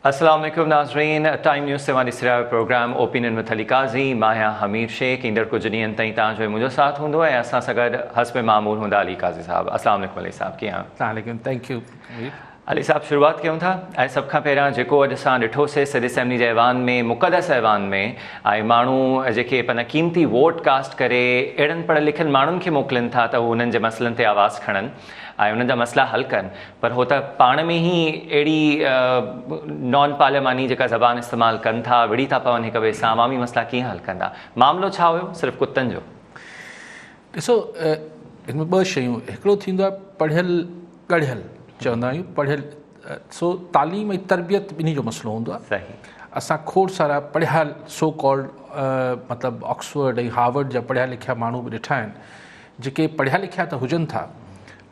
अस्सलाम वालेकुम नाज़रीन, टाइम न्यूज़ से वाली सिरा प्रोग्राम ओपिनियन विद अली काज़ी माया हमीर शेख इंदर कुछ ॾींहंनि ताईं तव्हांजो मुंहिंजो साथ हूंदो ऐं असां सां गॾु हस्ब मामूल हूंदा अली काज़ी साहब। अस्सलाम वालेकुम अली साहब, कीअं आहियो? थैंक यू अली साहब, शुरूआत कयूं था ऐं सभ खां पहिरियां जेको अॼु असां ॾिठोसीं सॼे असेंबली जे ऐवान में, मुक़दस ऐवान में ऐं माण्हू जेके पंहिंजा क़ीमती वोट कास्ट करे अहिड़नि पढ़ियल लिखियल माण्हुनि खे मोकिलीनि था त हू उन्हनि जे मसइलनि ते आवाज़ु खणनि ऐं उन्हनि जा मसइला हल कनि, पर हो त पाण में ई अहिड़ी नॉन पार्लियामानी जेका ज़बान इस्तेमालु कनि था, विड़ी था पवनि हिक ॿिए सां, अवामी मसइला कीअं हल कंदा? मामिलो छा हुयो? सिर्फ़ु कुतनि जो? ॾिसो, हिन में ॿ शयूं, हिकिड़ो थींदो आहे पढ़ियल ॻढ़ियल, चवंदा आहियूं पढ़ियल, सो तालीम ऐं तरबियत ॿिन्ही जो मसइलो हूंदो आहे। सही। असां खोड़ सारा पढ़ियल सो कॉल्ड मतिलबु ऑक्सफर्ड ऐं हार्वर्ड जा पढ़िया लिखिया माण्हू बि ॾिठा आहिनि, जेके पढ़िया लिखिया त हुजनि था,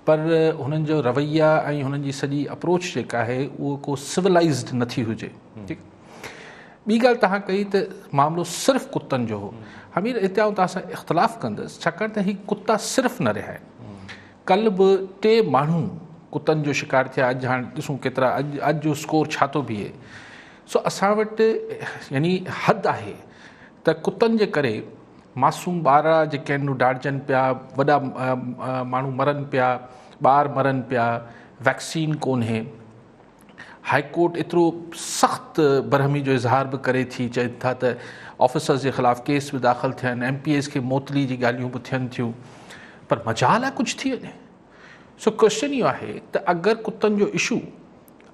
पर हुननि जो रवैया ऐं हुननि जी सॼी अप्रोच जेका आहे उहो को सिविलाइज़्ड नथी हुजे। ठीकु। ॿी ॻाल्हि तव्हां कई त मामिलो सिर्फ़ु कुतनि जो हो। हमीर हिते आऊं तव्हां सां इख़्तिलाफ़ कंदुसि, छाकाणि त हीअ कुता सिर्फ़ु न रहिया आहिनि। कल्ह बि 3 माण्हू कुतनि जो शिकार थिया। अॼु हाणे ॾिसूं केतिरा, अॼु जो स्कोर छा थो बीहे। सो असां वटि यानी हद आहे त कुतनि जे करे मासूम ॿार जेके आहिनि डाढ़जनि पिया, वॾा माण्हू मरनि पिया, ॿार मरनि पिया, वैक्सीन कोन्हे। हाई कोर्ट एतिरो सख़्तु बरहमी जो इज़हार बि करे थी, चवनि था त ऑफिसर्स जे ख़िलाफ़ु केस बि दाख़िल थिया आहिनि, MPs खे मोतली जी ॻाल्हियूं बि थियनि थियूं, पर मजाल आहे कुझु थी वञे। सो क्वेश्चन इहो आहे त अगरि कुतनि जो इशू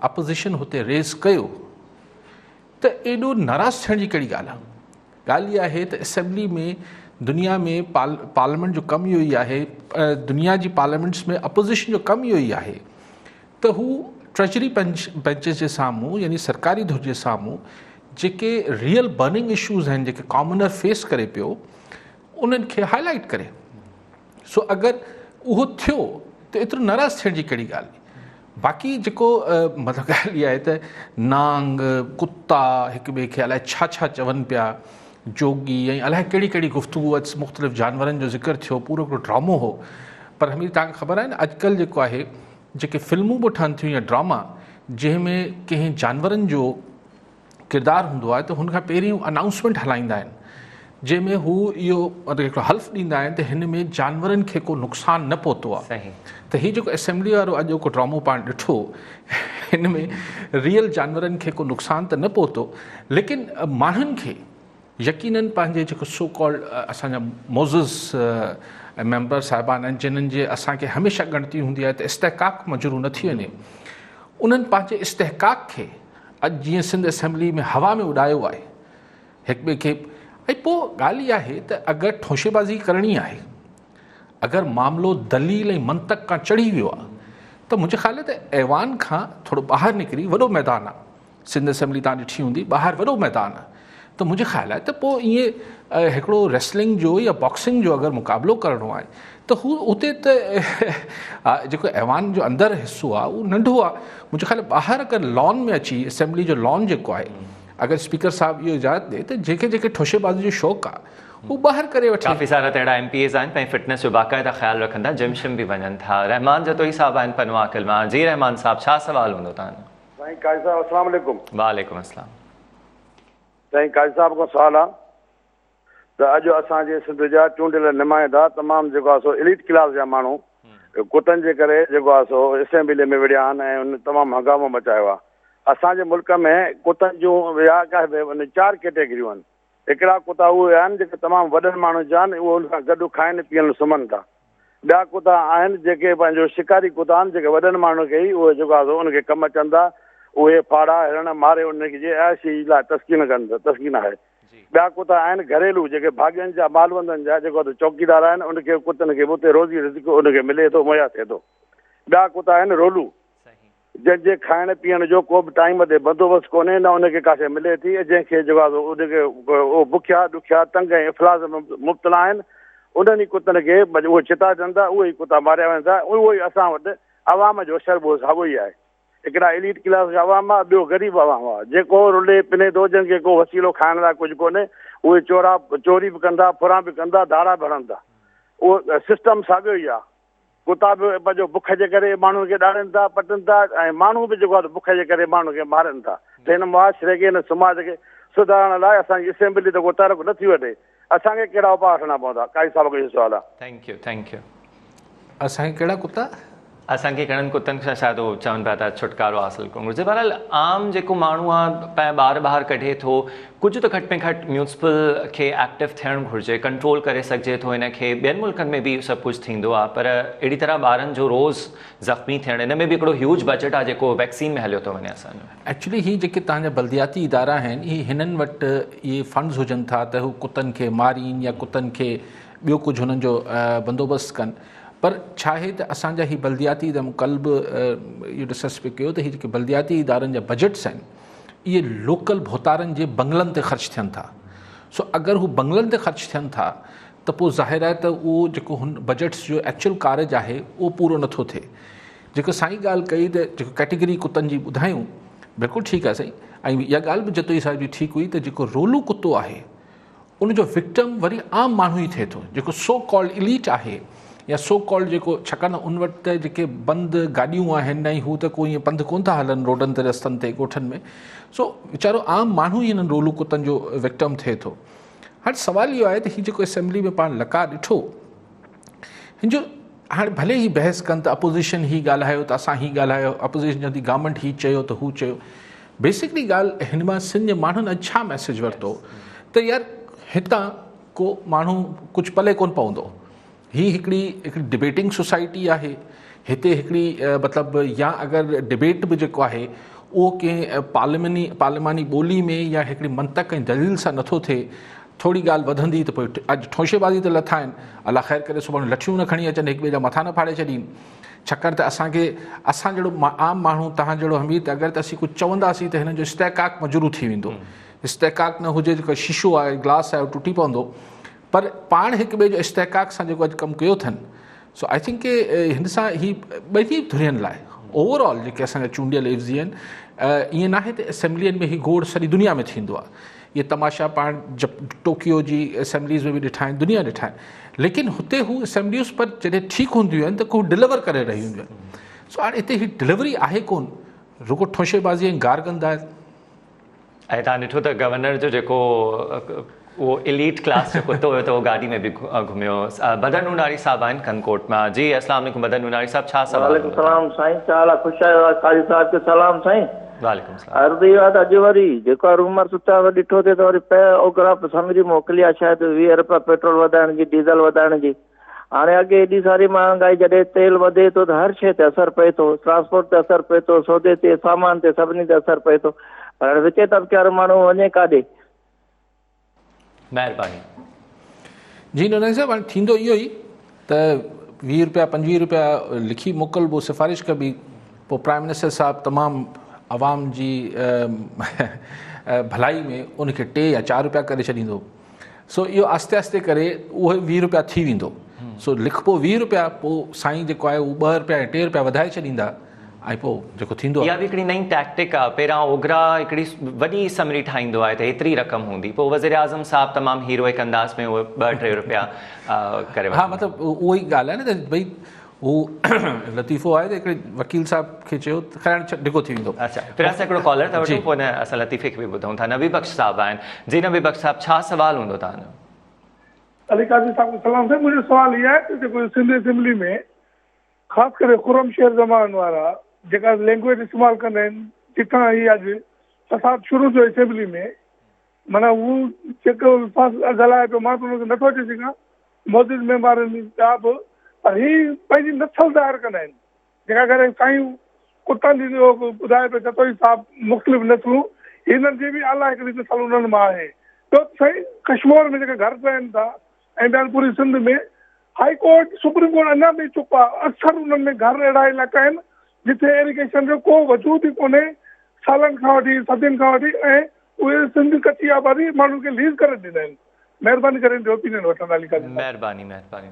अपोज़िशन हुते रेज़ कयो त एॾो नाराज़ थियण जी कहिड़ी ॻाल्हि आहे? ॻाल्हि इहा आहे त असेंबली में दुनिया में पार्लियामेंट जो कमु इहो ई आहे, दुनिया जी पार्लियामेंट्स में अपोज़िशन जो कमु इहो ई आहे त हू ट्रेजरी बेंचिस जे साम्हूं, यानी सरकारी धुर जे साम्हूं जेके रियल बर्निंग इशूज़ आहिनि, जेके कॉमनर फेस करे पियो, उन्हनि खे हाईलाइट करे। सो अगरि उहो थियो त एतिरो नाराज़ थियण जी कहिड़ी ॻाल्हि? बाक़ी जेको मतिलबु ॻाल्हि इहा आहे त नांग कुता हिक ॿिए खे अलाए छा छा चवनि पिया, जोगी ऐं अलाए कहिड़ी कहिड़ी गुफ़्तगू, मुख़्तलिफ़ जानवरनि जो ज़िक्र थियो, पूरो हिकिड़ो ड्रामो हो। पर हमीर तव्हांखे ख़बर आहे न, अॼुकल्ह जेको आहे जेके फिल्मूं बि ठहनि थियूं या ड्रामा जंहिंमें कंहिं जानवरनि जो किरदारु हूंदो आहे, त हुनखां पहिरियों अनाउंसमेंट हलाईंदा आहिनि जंहिंमें हू इहो हिकिड़ो हल्फ़ ॾींदा आहिनि त हिन में जानवरनि खे को नुक़सानु न पहुतो आहे। त हीअ जेको असेंबली वारो अॼु को ड्रामो पाण ॾिठो, हिन में रियल जानवरनि खे को नुक़सानु त न पहुतो, लेकिन माण्हुनि खे यकीननि पंहिंजे जेको सो कॉल्ड असांजा मोज़िज़ मेंबर साहिबान आहिनि, जिन्हनि जे असांखे हमेशह ॻणती हूंदी आहे त इस्तेहकाक मजरू न थी वञे, उन्हनि पंहिंजे इस्तेहकाक खे अॼु जीअं सिंध असेंबली में हवा में उॾायो आहे हिक ॿिए खे। ऐं पोइ ॻाल्हि इहा आहे त अगरि ठोशेबाज़ी करणी आहे, अगरि मामिलो दलील ऐं मंतक खां चढ़ी वियो आहे, त मुंहिंजे ख़्याल त ऐवान खां थोरो ॿाहिरि निकिरी, वॾो मैदान आहे सिंध असेंबली तव्हां ॾिठी हूंदी, ॿाहिरि वॾो मैदान आहे, त मुंहिंजे ख़्याल आहे त पोइ ईअं हिकिड़ो रेसलिंग जो या बॉक्सिंग जो अगरि मुक़ाबिलो करिणो आहे त हू उते त जेको ऐवान जो अंदरि हिसो आहे उहो नंढो आहे। मुंहिंजे ख़्याल ॿाहिरि अगरि लॉन में अची, असेंबली जो लॉन जेको आहे, अगरि स्पीकर साहिबु इहो इजाज़त ॾे त जेके जेके ठोशेबाज़ी जो शौक़ु आहे हू ॿाहिरि करे वठे। काफ़ी सारा त अहिड़ा MPs आहिनि पंहिंजी फिटनेस जो बाक़ाइदा ख़्यालु रखंदा, जिम शिम बि वञनि था। रहमान जतोई साहब आहिनि पनवाकिल मां। जी रहमान साहब, छा सवाल हूंदो तव्हांजो? साईं काज़ी साहब अस्सलाम वालेकुम। वालेकुम अस्सलाम। साईं काज़ी साहब खां सवाल आहे त अॼु असांजे सिंध जा चूंडियल नुमाइंदा तमामु जेको आहे सो एलीट क्लास जा माण्हू कुतनि जे करे जेको आहे सो असेंबली में विड़िया आहिनि ऐं उन तमामु हंगामो मचायो आहे। असांजे मुल्क में कुतनि जूं 4 कैटेगरियूं आहिनि। हिकिड़ा कुता उहे आहिनि जेके तमामु वॾनि माण्हुनि जा आहिनि, उहे उनसां गॾु खाइनि पीअनि सुम्हनि था। ॿिया कुता आहिनि जेके पंहिंजो शिकारी कुता आहिनि, जेके वॾनि माण्हुनि खे ई उहे जेको आहे सो उनखे कमु अचनि था, उहे फाड़ा हिरण मारे उनखे जे ऐशी लाइ तस्कीन कनि था, तस्कीन आहे। ॿिया कुता आहिनि घरेलू, जेके भाॻियुनि जा मालवंदनि जा जेको चौकीदार आहिनि, उनखे कुतनि खे उते रोज़ी रिज़्क़ उनखे मिले थो, मुहैया थिए थो। ॿिया कुता आहिनि रोलू, जंहिंजे खाइण पीअण जो को बि टाइम ते बंदोबस्तु कोन्हे, न उनखे काथे मिले थी, जंहिंखे जेको आहे उनखे उहो बुखिया ॾुखिया तंग ऐं इफ़लास में मुब्तला आहिनि। उन्हनि ई कुतनि खे उहे चिताजनि था, उहे ई कुता मारिया वञनि था। उहो ई असां वटि आवाम जो शरबो साॻियो ई आहे। हिकिड़ा एलीट क्लास जो आवाम आहे, ॿियो ग़रीब आवाम आहे, जेको रुले पिने थो, जंहिंखे को वसीलो खाइण लाइ कुझु कोन्हे, उहे चोरी बि कंदा, फुरा बि कंदा, धाड़ा बि हणनि था। उहो सिस्टम साॻियो ई आहे। कुता बि पंहिंजो बुख जे करे माण्हुनि खे ॾाड़नि था, पटनि था, ऐं माण्हू बि जेको आहे बुख जे करे माण्हुनि खे मारनि था। त हिन मुआशिरे खे हिन समाज खे सुधारण लाइ असांजी असेंबली त को तर्क नथी वठे, असांखे कहिड़ा उपाय वठणा पवंदा? काई साहिब जो इहो सुवालु आहे। Thank U. असांखे कहिड़ा कुता? असांखे घणनि कुतनि खां शायदि उहो चवनि पिया था छुटकारो हासिलु करणु घुरिजे। बहरहाल आम जेको माण्हू आहे पंहिंजा ॿार ॿाहिरि कढे थो, कुझु त घटि में घटि म्यूनिसिपल खे एक्टिव थियणु घुरिजे, कंट्रोल करे सघिजे थो हिन खे। ॿियनि मुल्कनि में बि सभु कुझु थींदो आहे, पर अहिड़ी तरह ॿारनि जो रोज़ ज़ख़्मी थियणु, हिन में बि हिकिड़ो ह्यूज बजट आहे जेको वैक्सीन में हलियो थो वञे असांजो। एक्चुअली ही जेके तव्हांजा बल्दियाती इदारा आहिनि, ही हिननि वटि इहे फंड्स हुजनि था त हू कुतनि खे मारीनि या कुतनि खे ॿियो कुझु हुननि जो बंदोबस्तु कनि। पर छा आहे त असांजा ही बल्दियाती कल्ह बि इहो डिस्कस पियो कयो त ही जेके बल्दियाती इदारनि जा बजट्स आहिनि इहे लोकल भोतारनि जे बंगलनि ते ख़र्चु थियनि था। सो अगरि हू बंगलनि ते ख़र्चु थियनि था त पोइ ज़ाहिर आहे त उहो जेको हुन बजट्स जो एक्चुअल कारज आहे उहो पूरो नथो थिए। जेको साईं ॻाल्हि कई त जेको कैटेगरी कुतनि जी ॿुधायूं, बिल्कुलु ठीकु आहे साईं। ऐं इहा ॻाल्हि बि जतोई साहिब जी ठीकु हुई त जेको रोलू कुतो आहे उनजो विक्टिम वरी आम माण्हू ई थिए थो, जेको सो कॉल्ड इलीट आहे या सो कॉल्ड जेको, छाकाणि उन वटि त जेके बंदि गाॾियूं आहिनि ऐं हू त कोई ईअं पंधु कोन था हलनि रोडनि ते, रस्तनि ते, ॻोठनि में। सो वीचारो आम माण्हू ई हिननि रोलू कुतनि जो विक्टिम थिए थो। हाणे सुवालु इहो आहे त हीउ जेको असेंबली में पाण लका ॾिठो, हिन जो हाणे भले ई बहस कनि त अपोज़िशन ही ॻाल्हायो त असां ही ॻाल्हायो, अपोज़िशन चवंदी गवर्नमेंट ही चयो त हू चयो। बेसिकली ॻाल्हि हिन मां सिंध जे माण्हुनि अॼु छा मैसेज वरितो त यार हितां को माण्हू कुझु पले कोन पवंदो। ही हिकिड़ी डिबेटिंग सोसाइटी आहे, हिते हिकिड़ी मतिलबु या अगरि डिबेट बि जेको आहे उहो कंहिं पार्लिमानी ॿोली में या हिकिड़ी मंतक ऐं दलील सां नथो थिए। थोरी ॻाल्हि वधंदी त पोइ अॼु ठोशेबाज़ी त लथा आहिनि, अलाह ख़ैर करे सुभाणे लठियूं न खणी अचनि, हिक ॿिए जा मथा न फाड़े छॾीनि। छाकाणि त असां जहिड़ो आम माण्हू, तव्हां जहिड़ो हमीद, अगरि त असीं कुझु चवंदासीं त हिन जो इस्तेकाक मजरू थी वेंदो। इस्तेकाक न हुजे, जेको शीशो आहे, ग्लास आहे, उहो टुटी पवंदो। पर पाण हिक ॿिए जो इस्तेकाक सां जेको अॼु कमु कयो अथनि, सो आई थिंक के हिन सां ही ॿई धुरियुनि लाइ ओवरऑल जेके असांजा चूंडियल एफ़ज़ी आहिनि, ईअं नाहे त असेंबलियुनि में ही गोड़ सॼी दुनिया में थींदो आहे। इहे तमाशा पाण टोकियो जी असेंबलीज़ में बि ॾिठा आहिनि, दुनिया ॾिठा आहिनि। लेकिन हुते हू असेंबलियूं पर जॾहिं ठीकु हूंदियूं आहिनि त को डिलीवर करे रही हूंदियूं आहिनि। सो हाणे हिते ही डिलीवरी आहे कोन, रुगो ठोशेबाज़ी ऐं गारगंदा आहे। ऐं तव्हां ॾिठो त गवर्नर जो जेको उहो एलीट क्लास जो कुतो हुयो त उहो गाॾी में बि घुमियो। बदन उनारी साहब आहिनि कनकोट मां। जी अस्सलाम वालेकुम बदन उनारी साहब, छा सवाल? वालेकुम सलाम साईं, छा हाल आहे? ख़ुशि आहियो? काज़ी साहिब खे सलाम साईं। वालेकुम सलाम। अर्ज़ इहो आहे त अॼु वरी जेको रूमर सुठा ॾिठो थिए त वरी पैराग्राफ समझी मोकिली आहे शायदि 20 रुपया पेट्रोल वधाइण जी, डीज़ल वधाइण जी। हाणे अॻे एॾी सारी महांगाई, जॾहिं तेल वधे थो त हर शइ ते असरु पए थो, ट्रांसपोर्ट ते असरु पए थो, सौदे ते, सामान ते, सभिनी ते असरु पए थो। पर विचे तबिके वारो माण्हू वञे काॾे? महिरबानी। जी नोनानी साहिब, हाणे थींदो इहो ई त 20 रुपया 25 रुपया लिखी मोकिलबो, सिफ़ारिश कबी, पोइ प्राइम मिनिस्टर साहिबु तमामु आवाम जी भलाई में उनखे 3 या 4 रुपया करे छॾींदो। सो इहो आस्ते आस्ते करे उहे 20 रुपया थी वेंदो। सो लिखबो 20 रुपया, पोइ साईं जेको आहे उहो 2 रुपया ऐं 3 रुपया वधाए छॾींदा, ऐं पोइ जेको थींदो आहे। इहा बि हिकिड़ी नई टैक्टिक आहे। पहिरां ओघरा हिकिड़ी वॾी समरी ठाहींदो आहे त एतिरी रक़म हूंदी, पोइ वज़ीर आज़म साहिबु तमामु हीरोइक अंदाज़ में उहे 2-3 रुपया करे। हा, मतिलबु उहो ई ॻाल्हि आहे न त भई हू लतीफ़ो आहे त हिकिड़े वकील साहिब खे चयो त ख़ैर ढिघो थी वेंदो। अच्छा, फिर असां हिकिड़ो कॉलर था वठूं, पोइ असां लतीफ़े खे बि ॿुधूं था। नबी बख़्श साहिबु आहिनि। जी नबी बख़्श साहिबु, छा सवाल हूंदो तव्हांजो? अली काज़ी साहब को सलाम साईं। मुंहिंजो सुवाल इहो आहे त जेको सिंध असेंबली में ख़ासि करे खुरमशेर ज़मान वारा जेका लैंग्वेज इस्तेमालु कंदा आहिनि, जिथां हीअ अॼु फसाद शुरू थियो असेंबली में, माना हू जेको ॻाल्हाए पियो, मां त हुनखे नथो अची सघां, मौजूद मेंबरनि जा बि, पर हीअ पंहिंजी नस्ल ज़ाहिर कंदा आहिनि। जेका करे साईं कुतनि जी ॿुधाए पियो जतोई साहिबु मुख़्तलिफ़ नस्लूं, हिननि जी बि आला हिकिड़ी नस्ल उन्हनि मां आहे। ॿियो साईं कश्मीर में जेके घर ठहनि था ऐं ॿियनि पूरी सिंध में हाई कोर्ट, सुप्रीम कोर्ट अञा बि चुप आहे। अक्सर उन्हनि में घर अहिड़ा इलाइक़ा आहिनि जिथे इरिगेशन जो को वजूद ई कोन्हे, सालनि खां वठी, सदियुनि खां वठी, ऐं उहे सिंध कची आबादी माण्हुनि खे लीज़ करे ॾींदा आहिनि। महिरबानी करे ओपिनियन वठंदा। महिरबानी महिरबानी।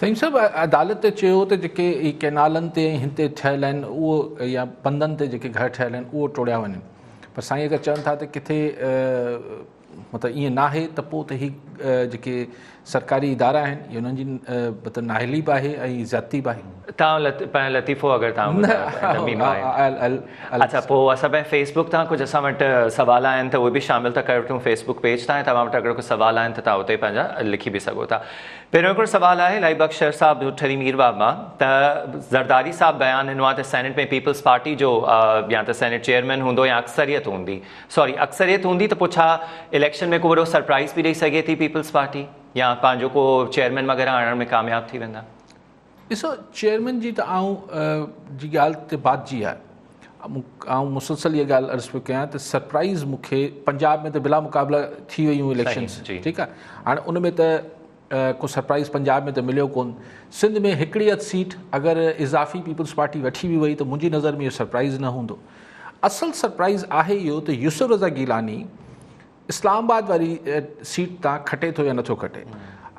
साईं सभु अदालत चयो त जेके ई कैनालनि ते हिन ते ठहियल आहिनि उहो, या बंदनि ते जेके घर ठहियल आहिनि उहो टोड़िया वञनि। पर साईं अगरि चवनि था त किथे मतिलबु ईअं नाहे त पोइ त ही जेके सरकारी इदारा आहिनि इहे उन्हनि जी मतिलबु नाहिली बि आहे ऐं ज़्यादती बि आहे। तव्हां लतीफ़ो अगरि अच्छा पोइ असां पंहिंजे फेसबुक तां कुझु असां वटि सवाल आहिनि त उहे बि शामिलु था करे वठूं फेसबुक पेज तां, ऐं तव्हां वटि अगरि कुझु सवाल आहिनि त तव्हां उते पंहिंजा लिखी बि सघो था। पहिरियों हिकिड़ो सवाल आहे लाइबा अख्तर साहब ठरी मीरबाग मां, त ज़रदारी साहब बयानु ॾिनो आहे त सेनेट में पीपल्स पार्टी जो या त सेनेट चेयरमैन हूंदो या अक्सरियत हूंदी त पोइ छा इलेक्शन में को वॾो सरप्राइज़ बि ॾेई सघे थी पीपल्स पार्टी, या पंहिंजो को चेयरमैन वग़ैरह आणण में कामयाबु थी वेंदा? ॾिसो चेयरमैन जी त जी ॻाल्हि ते बात जी आहे, मुसलसल इहा ॻाल्हि अर्ज़ु पियो कयां त सरप्राइज़ मूंखे पंजाब में त बिला मुक़ाबला थी वियूं इलेक्शन्स, ठीकु आहे, हाणे उन में त को सरप्राइज़ पंजाब में त मिलियो कोन। सिंध में हिकिड़ी हथु सीट अगरि इज़ाफ़ी पीपल्स पार्टी वठी बि वई त मुंहिंजी नज़र में इहो सरप्राइज़ न हूंदो। असुलु सरप्राइज़ आहे इहो त यूसुफ रज़ा गिलानी इस्लामाबाद वारी सीट तां खटे थो या नथो खटे।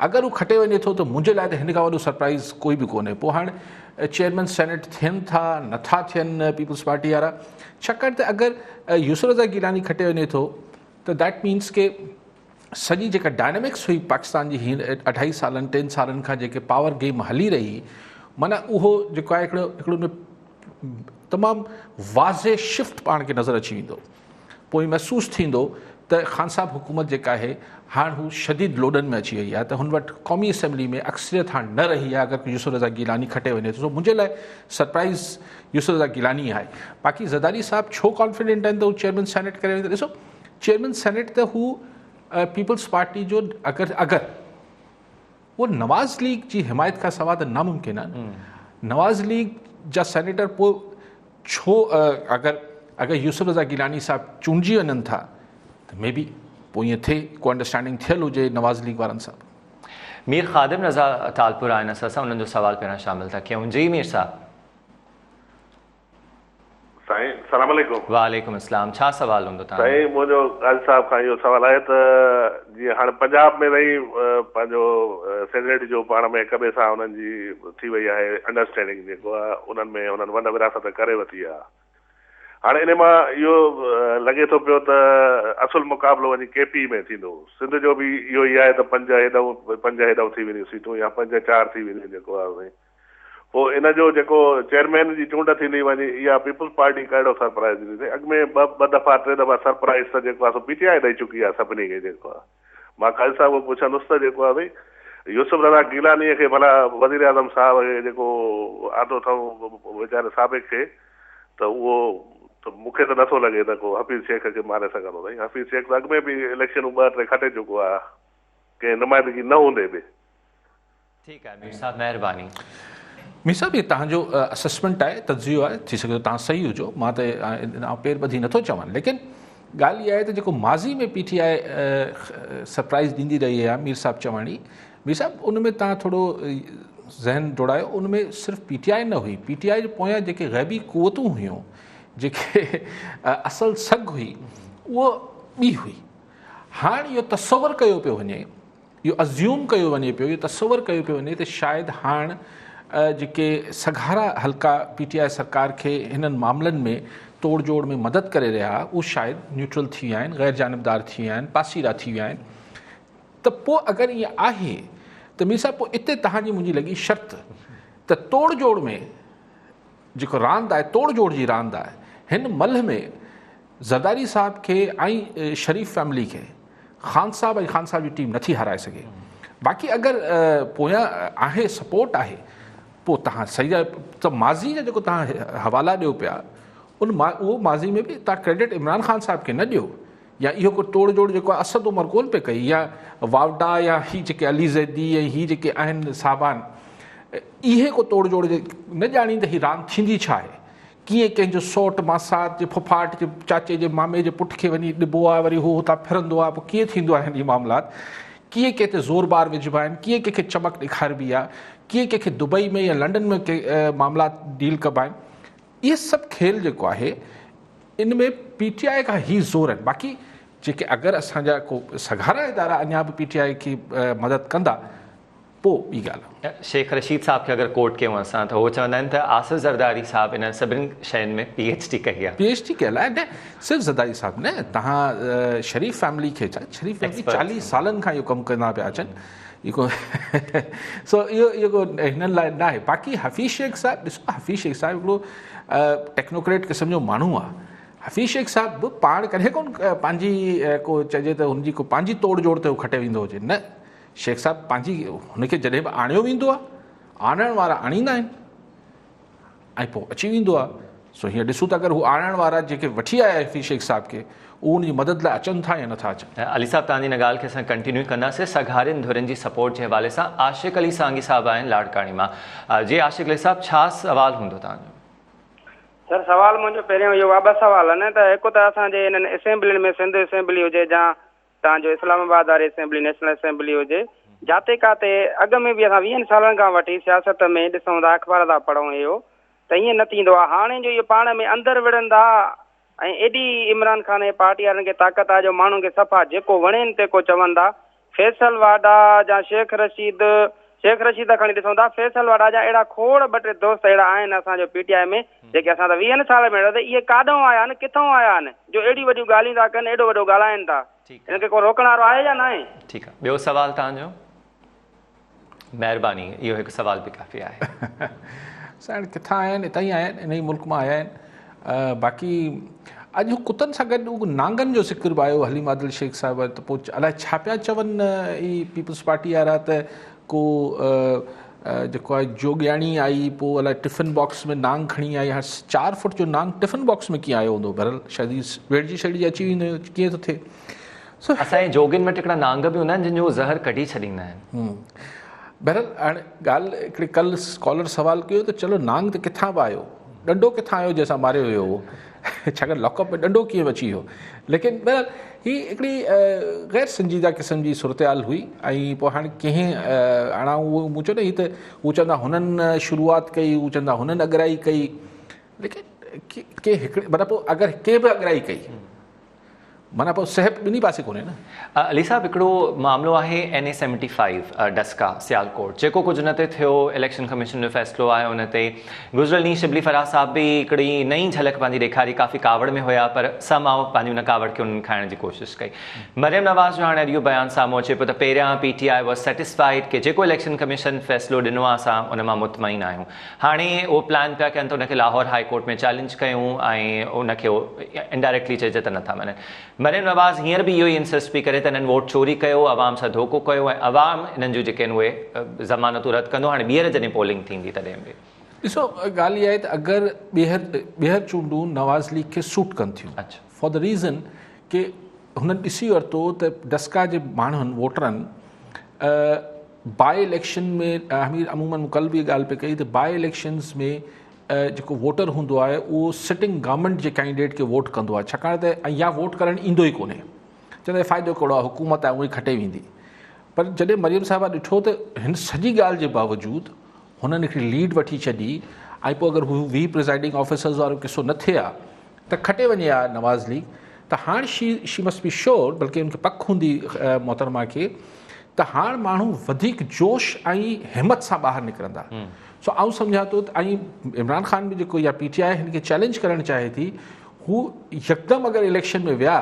अगरि हू खटे वञे थो त मुंहिंजे लाइ त हिन खां वॾो सरप्राइज़ कोई बि कोन्हे। पोइ हाणे चेयरमैन सेनेट थियनि था नथा थियनि पीपल्स पार्टी वारा, छाकाणि त अगरि यूसुफ रज़ा गिलानी खटे वञे थो त दैट मीन्स के सॼी जेका डायनेमिक्स हुई पाकिस्तान जी हींअर 2.5 सालनि 3 सालनि खां जेके पावर गेम हली रही, माना उहो जेको आहे हिकिड़ो में तमामु वाज़े शिफ्ट पाण खे नज़र अची वेंदो। पोइ महसूसु थींदो त ख़ान साहब हुकूमत जेका आहे हाणे हू शदीद लोडनि में अची वई आहे, त हुन वटि क़ौमी असैम्बली में अक्सरियत हाणे न रही आहे अगरि यूसुफ रज़ा गिलानी खटे वञे थो। मुंहिंजे लाइ सरप्राइज़ यूसुफ रज़ा गिलानी आहे। बाक़ी ज़रदारी साहब छो कॉन्फिडेंट आहिनि त हू चेयरमैन सेनेट करे वेंदा? ॾिसो चेयरमैन सेनेट त हू पीपल्स पार्टी जो अगरि उहो नवाज़ लीग जी हिमायत खां सवाइ त नामुमकिन आहे। नवाज़ लीग जा सेनेटर पोइ छो अगरि यूसुफ रज़ा गिलानी साहब चूंडिजी वञनि था त मे बी पोइ ईअं थिए को अंडरस्टैंडिंग थियल हुजे नवाज़ लीग वारनि सां। मीर ख़ादिम रज़ा तालपुर आहिनि असां उन्हनि जो सवाल पहिरां शामिलु था कयूं। जी मीर साहब। साईं सलाम अलैकुम। वालेकुम अस्सलाम, छा सवाल हूंदो तव्हां? साईं मुंहिंजो ग़ाज़ी साहब खां इहो सवाल आहे त जीअं हाणे पंजाब में रही पंहिंजो सेनेट जो पाण में हिक ॿिए सां उन्हनि जी थी वई आहे अंडरस्टैंडिंग, जेको आहे उन्हनि में उन्हनि वन विरासत करे वरिती आहे। हाणे इन मां इहो लॻे थो पियो त असुलु मुक़ाबिलो वञी KP में थींदो। सिंध जो बि इहो ई आहे त 5 हेॾां थी वेंदियूं सीटूं या 5-4 थी वेंदियूं जेको आहे। पोइ इन जो जेको चेयरमैन जी चूंड थींदी वञे इहा पीपल्स पार्टी कहिड़ो सरप्राइज़ ॾींदी? अॻु में ॿ दफ़ा 3 दफ़ा सरप्राइज़ त जेको आहे PTI ॾेई चुकी आहे सभिनी खे। जेको आहे मां ख़ालिद साहिब को पुछंदुसि त जेको आहे भई यूसुफ रज़ा गिलानीअ खे भला वज़ीर आज़म साहब खे जेको आदो अथऊं वीचारे साबिक़ खे, त उहो त मूंखे त नथो लॻे त को हफ़ीज़ शेख खे मारे सघंदो अथई। हफ़ीज़ शेख त अॻु में बि इलेक्शनूं 2-3 खटे चुको आहे कंहिं नुमाइंदगी न हूंदे बि। ठीकु आहे मीर साहब, महिरबानी। मीर साहब इहो तव्हांजो असेसमेंट आहे, तजियो आहे, थी सघे थो तव्हां सही हुजो, मां त पेर ॿधी नथो चवां, लेकिन ॻाल्हि इहा आहे त जेको माज़ी में PTI सरप्राइज़ ॾींदी रही आहे मीर साहब चवाणी, मीर साहब उन में तव्हां थोरो ज़हन जोड़ायो, उन में सिर्फ़ु PTI न हुई, PTI जे पोयां जेके ग़ैबी क़ुवतूं हुयूं, जेके असल सग हुई, उहो ॿी हुई। हाणे इहो तसवुरु कयो पियो वञे, इहो अज़्यूम कयो वञे पियो, इहो तसवुरु कयो पियो वञे त शायदि हाणे जेके सघारा हल्का PTI सरकार खे हिननि मामलनि में तोड़ जोड़ में मदद करे रहिया, उहे शायदि न्यूट्रल थी विया आहिनि, ग़ैर जानबदार थी विया आहिनि, पासीरा थी विया आहिनि। त पोइ अगरि ईअं आहे त मीर साहब पोइ इते तव्हांजी मुंहिंजी लॻी शर्त त तोड़ जोड़ में जेको रांदि आहे, तोड़ जोड़ जी रांदि आहे, हिन मल्ह में ज़रदारी साहब खे ऐं शरीफ़ फैमिली खे ख़ान साहब ऐं ख़ान साहब जी टीम नथी हाराए सघे। बाक़ी अगरि पोयां आहे सपोर्ट आहे, पोइ तव्हां सही आहे त माज़ी जा जेको तव्हां हवाला ॾियो पिया उहो माज़ी में बि तव्हां क्रेडिट इमरान ख़ान साहब खे न ॾियो, या इहो को तोड़ जोड़ जेको आहे असद उमर कोन पे कई, या वावडा या ही जेके अली ज़ैदी ऐं ही जेके आहिनि साहबान, इहे को तोड़ जोड़ न ॼाणी त ही रांदि थींदी छा आहे, कीअं कंहिंजो सौट मासात जे फुफाट जे चाचे जे मामे जे पुट खे वञी ॾिबो आहे, वरी हू हुतां फिरंदो आहे, पोइ कीअं थींदो आहे इहे मामलात, कीअं कंहिं ते ज़ोरबार विझिबा आहिनि, कीअं कंहिंखे चमक ॾेखारिबी आहे, कीअं कंहिंखे दुबई में या लंडन में के मामलात डील कबा आहिनि। इहे सभु खेल जेको आहे इन में PTI खां ई ज़ोर आहिनि। बाक़ी जेके अगरि असांजा को सघारा इदारा अञा बि PTI खे मदद कंदा, पोइ ॿी ॻाल्हि आहे। शेख रशीद साहब खे अगरि कोट कयूं असां त उहो चवंदा आहिनि त आसिफ ज़रदारी साहब इन सभिनी शयुनि में PhD कई आहे। PhD कयल आहे न, सिर्फ़ु ज़रदारी साहब न, तव्हां शरीफ़ फैमिली खे छा, शरीफ़ फैमिली 40 सालनि खां इहो कमु कंदा पिया अचनि, इहो सो इहो को हिननि लाइ न आहे। बाक़ी हफ़ीज़ शेख साहब, ॾिसो हफ़ीज़ शेख साहब हिकिड़ो टेक्नोक्रेट क़िस्म जो माण्हू आहे। हफ़ीज़ शेख साहब बि पाण कॾहिं कोन पंहिंजी को चइजे त हुनजी को पंहिंजी तोड़ जोड़ ते खटे वेंदो हुजे, न। शेख साहब पंहिंजी हुनखे जॾहिं बि आणियो वेंदो आहे, आणण वारा आणींदा आहिनि ऐं पोइ अची वेंदो आहे। सो हीअं ॾिसूं था अगरि हू आणण वारा जेके वठी आया हफ़ीज़ शेख साहब खे, उहो उनजी मदद लाइ अचनि था या नथा अचनि। अली साहब, तव्हांजी हिन ॻाल्हि खे असां कंटिन्यू कंदासीं। सघारियुनि धुरनि जी सपोर्ट जे हवाले सां आशिक़ अली सांगी साहब आहिनि लाड़काणी मां। जी आशिक़ अली साहब, छा सवाल हूंदो तव्हांजो? सर, सवाल मुंहिंजो पहिरियों इहो ॿ सवाल आहिनि। त हिकु त असांजे हिननि असेंबलियुनि में, सिंध असेंबली हुजे या तव्हांजो इस्लामाबाद वारी असेंबली, नेशनल असेंबली हुजे, जाते काथे अॻ में बि असां 20 सालनि खां वठी सियासत में ॾिसूं था, अख़बार था पढ़ूं इहो त ईअं न थींदो आहे। हाणे जो इहो पाण में अंदरि विढ़ंदा ऐं एॾी इमरान ख़ान जे पार्टी वारनि खे ताक़त आहे जो माण्हुनि खे सफ़ा जेको वणेनि ते को चवनि था। फैसल वाडा या शेख रशीद खणी ॾिसूं था, फैसल वाडा जा अहिड़ा खोड़ 2-3 दोस्त अहिड़ा आहिनि असांजो PTI में, जेके असां त 20 साल में रहंदा, इहे काॾों आया आहिनि, किथां आया आहिनि जो एॾी वॾियूं ॻाल्हियूं था कनि, एॾो वॾो ॻाल्हाइनि था। हिनखे को रोकण वारो आहे या न आहे? ठीकु आहे, ॿियो सवाल तव्हांजो? महिरबानी, इहो हिकु सवाल बि काफ़ी आहे। साईं किथां आया आहिनि, हितां ई आया आहिनि, इन ई मुल्क मां आया आहिनि। बाक़ी अॼु कुतनि सां गॾु नांगनि जो ज़िक्र बि आयो, हलीम आदिल शेख साहिब, त पोइ अलाए छा पिया चवनि ई पीपल्स पार्टी वारा, त को जेको आहे जोगियाणी आई, पोइ अलाए टिफ़िन बॉक्स में नांग खणी आई। हाणे 4 फुट जो नांग टिफ़िन बॉक्स में कीअं आयो हूंदो? बहरहाल शायदि वेड़जी छेड़जी अची वेंदो, कीअं थो थिए? असांजे जोगियुनि वटि हिकिड़ा नांग बि हूंदा आहिनि जिन जो ज़हर कढी छॾींदा आहिनि। बहरहाल हाणे ॻाल्हि हिकिड़ी कल्ह स्कॉलर सवाल कयो त चलो नांग त किथां बि आयो, ॾंडो किथां आयो जंहिंसां मारियो वियो हो, छाकाणि लॉकअप में ॾंडो कीअं अची वियो? लेकिन बहरहाल ही हिकिड़ी गैर संजीदा क़िस्म जी सूरत हुई। ऐं पोइ हाणे कंहिं हाणे उहो मूं चयो न, हीअ त हू चवंदा हुननि शुरूआति कई, हू चवंदा हुननि अॻराई कई, लेकिन के हिकिड़े माना पोइ अगरि कंहिं बि अॻराई कई माना पोइ सहब ॿिन्ही पासे कोन्हे न। अली साहब, हिकिड़ो मामिलो आहे NA-75 डस्का सियालकोट, जेको कुझु हुन ते थियो, इलेक्शन कमीशन जो फ़ैसिलो आहे हुन ते। गुज़िरियल ॾींहुं शिबली फराज साहब बि हिकिड़ी नई झलक पंहिंजी ॾेखारी, काफ़ी कावड़ में हुया, पर समाओ पंहिंजी हुन कावड़ खे उन्हनि खाइण जी कोशिशि कई। मरियम नवाज़ जो हाणे इहो बयानु साम्हूं अचे पियो त पहिरियां PTI वॉज सेटिस्फाइड कि जेको इलेक्शन कमीशन फ़ैसिलो ॾिनो आहे असां उन मां मुतमइन आहियूं। हाणे उहो प्लान पिया कनि त उनखे लाहौर हाई कोर्ट में चैलेंज कयूं ऐं उनखे इनडायरेक्टली चइजे त नथा मञनि। मरियम नवाज़ हींअर बि इहो ई इंसिस्ट पई करे त हिननि वोट चोरी कयो, आवाम सां धोखो कयो ऐं आवाम हिननि जूं जेके आहिनि उहे ज़मानतूं रद्द कंदो। हाणे ॿीहर जॾहिं पोलिंग थींदी तॾहिं बि ॾिसो, ॻाल्हि इहा आहे त अगरि ॿीहर चूंडूं नवाज़ लीग खे सूट कनि थियूं, फॉर द रीज़न कि हुननि ॾिसी वरितो त डस्का जे माण्हुनि वोटरनि बाई इलेक्शन में, अमूमन कल्ह बि ॻाल्हि पई कई त बाई इलेक्शन्स में जेको वोटर हूंदो आहे उहो सिटिंग गवर्नमेंट जे कैंडिडेट खे वोट कंदो आहे, छाकाणि त या वोट करणु ईंदो ई कोन्हे, चवंदा फ़ाइदो कहिड़ो आहे, हुकूमत आहे उहा ई खटे वेंदी। पर जॾहिं मरियम साहिबा ॾिठो त हिन सॼी ॻाल्हि जे बावजूदु हुननि हिकिड़ी लीड वठी छॾी ऐं पोइ अगरि हू 20 प्रिज़ाइडिंग ऑफिसर्स वारो किसो न थिए आहे त खटे वञे हा नवाज़ लीग, त हाणे शी मस्ट बी श्योर, बल्कि उनखे पक हूंदी मोहतरमा खे, त हाणे माण्हू वधीक जोश ऐं हिमत सां ॿाहिरि निकिरंदा। सो आउं सम्झां थो त ऐं इमरान ख़ान बि जेको या PTI हिन खे चैलेंज करणु चाहे थी, हू यकदमि अगरि इलेक्शन में विया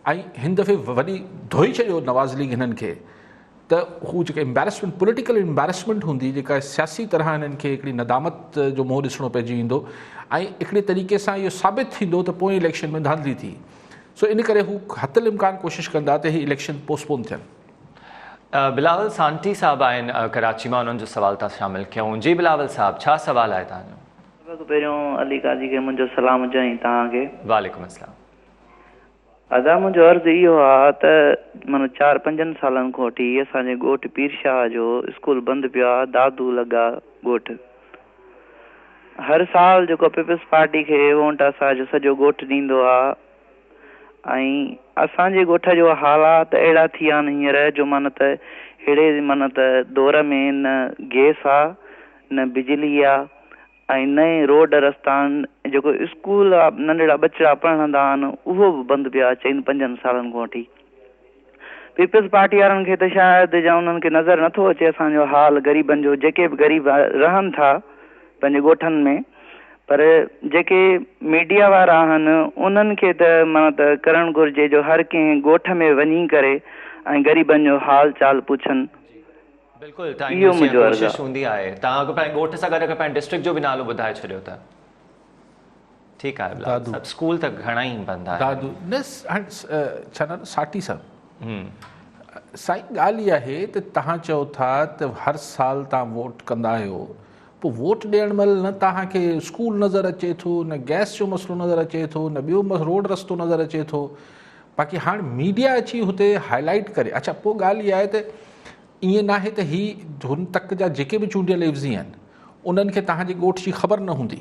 ऐं हिन दफ़े वॾी धोई छॾियो नवाज़ लीग हिननि खे, त हू जेका एम्बेरसमेंट, पॉलिटिकल एम्बेरसमेंट हूंदी, जेका सियासी तरह हिननि खे हिकिड़ी नदामत जो मुंहुं ॾिसणो पइजी वेंदो ऐं हिकिड़े तरीक़े सां इहो साबित थींदो त पोइ इलेक्शन में धांधली थी। सो इन करे हू हतल इम्कान कोशिशि कंदा त हीअ इलेक्शन पोस्टपोन थियनि। बिलावल सांटी साहब आहिनि कराची मां, उन्हनि जो सवाल था शामिल कयूं। जी बिलावल साहब, छा सवाल आहे तव्हांजो? पहिरियों अली काजी खे मुंहिंजो सलाम चई तव्हांखे। वालेकुम अस्सलाम। अदा मुंहिंजो अर्ज़ु इहो आहे त माना 4-5 सालनि खां वठी असांजे ॻोठ पीर शाह जो स्कूल बंदि पियो आहे, दादू लॻा ॻोठ। हर साल जेको पीपल्स पार्टी खे वोट असांजो सॼो ॻोठ ॾींदो आहे ऐं असांजे ॻोठ जो हालात अहिड़ा थी विया आहिनि हींअर जो माना त अहिड़े माना त दौर में न गैस आहे, न बिजली आहे ऐं नए रोड रस्ता आहिनि। जेको स्कूल आहे, नंढड़ा बच्चा पढ़ंदा आहिनि, उहो बि बंदि पिया 4-5 सालनि खां वठी। पीपल्स पार्टी वारनि खे त शायदि या उन्हनि खे नज़र नथो अचे असांजो हाल ग़रीबनि जो, जेके बि ग़रीब रहनि था पंहिंजे ॻोठनि में, पर जेके मीडिया वारा आहिनि उन्हनि खे त माना त करणु घुरिजे जो हर कंहिं ॻोठ में वञी करे ऐं ग़रीबनि जो हाल चाल पुछनि। बिल्कुलु, इहो मुंहिंजो कोशिशि हूंदी आहे। तव्हां अगरि पंहिंजे ॻोठ सां गॾु अगरि पंहिंजे डिस्ट्रिक्ट जो बि नालो ॿुधाए छॾियो त ठीकु आहे। सभु स्कूल त घणा ई बंदि आहे। दादू न छा न साटी साहब, साईं ॻाल्हि इहा आहे त तव्हां चओ था त हर साल तव्हां वोट कंदा आहियो, पोइ वोट ॾियण महिल न तव्हांखे स्कूल नज़र अचे थो, न गैस जो मसइलो नज़र अचे थो, न ॿियो रोड रस्तो नज़र अचे थो, बाक़ी हाणे मीडिया अची हुते हाईलाइट करे। अच्छा, पोइ ॻाल्हि इहा आहे त ईअं न आहे त हीअ हुन तक जा जेके बि चूंडियल एवज़ी आहिनि उन्हनि खे तव्हांजे ॻोठ जी ख़बर न हूंदी,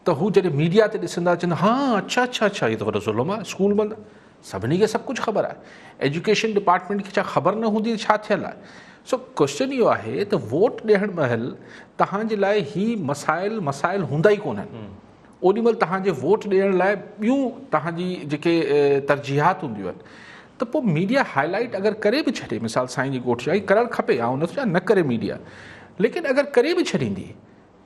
त हू जॾहिं मीडिया ते ॾिसंदा चवंदा हा अच्छा अच्छा अच्छा इहो त वॾो ज़ुल्म आहे, स्कूल बंदि। सभिनी खे सभु कुझु ख़बर आहे, एजुकेशन डिपार्टमेंट खे छा ख़बर न हूंदी छा थियल आहे? सो क्वेश्चन इहो आहे त वोट ॾियण महिल तव्हांजे लाइ ही मसाइल हूंदा ई कोन्हनि। ओॾी महिल तव्हांजे वोट ॾियण लाइ ॿियूं तव्हांजी जेके तरजीहात हूंदियूं आहिनि, त पोइ मीडिया हाईलाइट अगरि करे बि छॾे, मिसाल साईं जी ॻोठ जी करणु खपे, ऐं न न करे मीडिया, लेकिन अगरि करे बि छॾींदी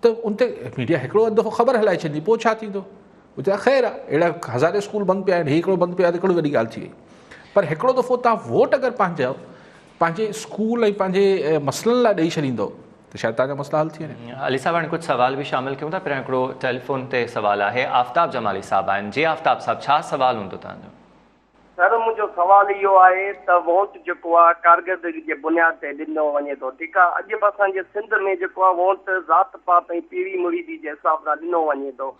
त उन ते मीडिया हिकिड़ो अधु दफ़ो ख़बर हलाए छॾींदी, पोइ छा थींदो? ॿुधाए ख़ैरु आहे, अहिड़ा हज़ारे स्कूल बंदि पिया आहिनि, हिकिड़ो बंदि पियो आहे त हिकिड़ी वॾी ॻाल्हि थी वई। पर हिकिड़ो दफ़ो तव्हां वोट अगरि पंहिंजे स्कूल ऐं पंहिंजे मसइलनि लाइ ॾेई छॾींदो त शायदि तव्हांजा मसइला हल थी वञे। अली साहब, हाणे कुझु सवाल बि शामिल कयूं था। पहिरियों हिकिड़ो टेलीफोन ते सवाल आहे, आफ्ताब जमाली साहब आहिनि। जी आफ्ताब साहब, छा सवाल हूंदो तव्हांजो? सर, मुंहिंजो सवाल इहो आहे त वोट जेको आहे कारकर्दगी जे बुनियाद ते ॾिनो वञे थो, ठीकु आहे। अॼु बि असांजे सिंध में जेको आहे वोट ज़ात पात ऐं पीढ़ी मुरीदी जे हिसाब सां ॾिनो वञे थो।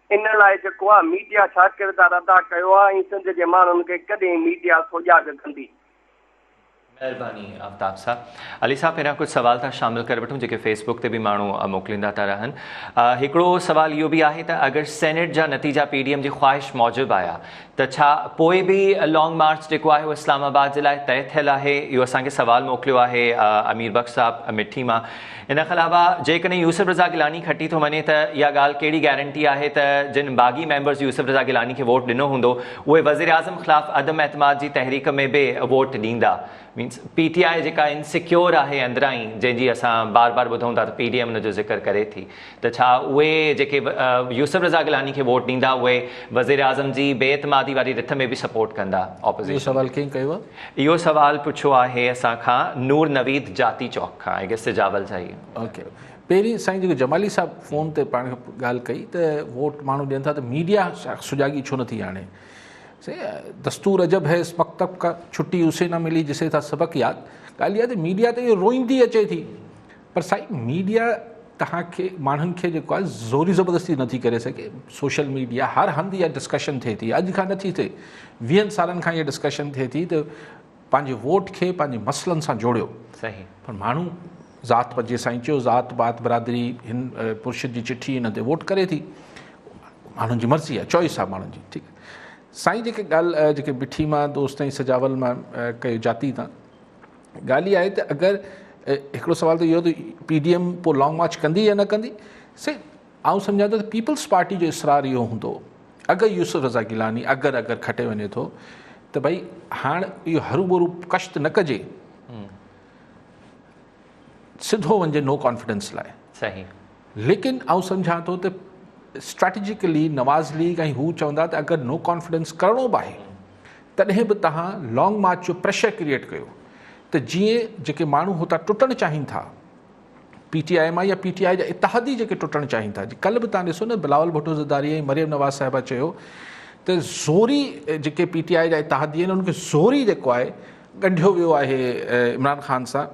इन लाइ जेको आहे मीडिया छा किरदारु अदा कयो आहे ऐं सिंध जे माण्हुनि खे कॾहिं मीडिया सोजाग कंदी? महिरबानी आफ्ताब साहब। अली साहब, पहिरियां कुझु सवाल था शामिल करे वठूं जेके फेसबुक ते बि माण्हू मोकिलींदा था रहनि। हिकिड़ो सवाल इहो बि आहे त अगरि सेनेट जा नतीजा PDM जी ख़्वाहिश मूजिबि आया त छा पोइ बि लॉन्ग मार्च जेको आहे उहो इस्लामाबाद जे लाइ तय थियल आहे? इहो असांखे सवाल मोकिलियो आहे अमीर बख़्श साहब मिठी मां। इन खां अलावा जेकॾहिं यूसुफ रज़ा गिलानी खटी थो वञे त इहा ॻाल्हि कहिड़ी गारंटी आहे त जिन बाग़ी मेंबर्स यूसुफ रज़ा गिलानी खे वोट ॾिनो हूंदो उहे वज़ीर आज़म ख़िलाफ़ु अदम एतमाद जी तहरीक में बि वोट ॾींदा? मीन्स PTI जेका इनसिक्योर आहे अंदरां ई, जंहिंजी असां बार बार ॿुधूं था त PDM उन जो ज़िक्र करे थी, त छा उहे जेके यूसुफ रज़ा गिलानी खे वोट ॾींदा उहे वज़ीर आज़म जी बेएतमादी वारी रिथ में बि सपोर्ट कंदा? ऑपोज़िशन। सवाल कंहिं कयो आहे? इहो सवाल पुछियो आहे असांखां नूर नवीद जाती चौक खां, आई गेस सिजावल जा ई। ओके, पहिरीं साईं जेको जमाली साहब फ़ोन ते पाण ॻाल्हि कई त वोट माण्हू ॾियनि था त मीडिया सुजागी छो नथी आणे? दस्तूर अजब है इस मकतब का, छुट्टी उसे न मिली जिसे था सबक याद। ॻाल्हि इहा त मीडिया ते इहो रोईंदी अचे थी, पर साईं मीडिया तव्हांखे माण्हुनि खे जेको आहे ज़ोरी ज़बरदस्ती नथी करे सघे। सोशल मीडिया हर हंधि इहा डिस्कशन थिए थी, अॼु खां नथी थिए, 20 सालनि खां इहा डिस्कशन थिए थी त पंहिंजे वोट खे पंहिंजे मसइलनि सां जोड़ियो। सही। पर माण्हू ज़ात पात, जीअं साईं चयो, ज़ात पात बरादरी हिन पुरुष जी चिठी हिन ते वोट करे थी। माण्हुनि जी मर्ज़ी आहे, चॉइस आहे माण्हुनि जी, ठीकु आहे। साईं जेके ॻाल्हि जेके मिठी मां दोस्त ऐं सजावल मां कयो जाती तां, ॻाल्हि इहा आहे त अगरि हिकिड़ो सवाल त इहो त PDM पोइ लॉन्ग मार्च कंदी या न कंदी? से आउं सम्झां थो त पीपल्स पार्टी जो इसरार इहो हूंदो, अगरि यूसुफ रज़ा गिलानी अगरि खटे वञे थो त भई हाणे इहो हरू भरू कश्त न कजे, सिधो वञे नो कॉन्फिडेंस लाइ। सही। लेकिन आउं सम्झां थो त स्ट्रेटेजिकली नवाज़ लीग ऐं हू चवंदा त अगरि नो कॉन्फिडेंस करिणो बि आहे तॾहिं बि तव्हां लॉन्ग मार्च जो प्रेशर क्रिएट कयो त जीअं जेके माण्हू हुतां टुटणु चाहिनि था, PTI मां या PTI जा इतिहादी जेके टुटणु चाहिनि था। कल्ह बि तव्हां ॾिसो न, बिलावल भुट्टो ज़रदारी ऐं मरियम नवाज़ साहिबा चयो त ज़ोरी जेके PTI जा इतिहादी आहिनि उनखे ज़ोरी जेको आहे ॻंढियो वियो आहे इमरान ख़ान सां,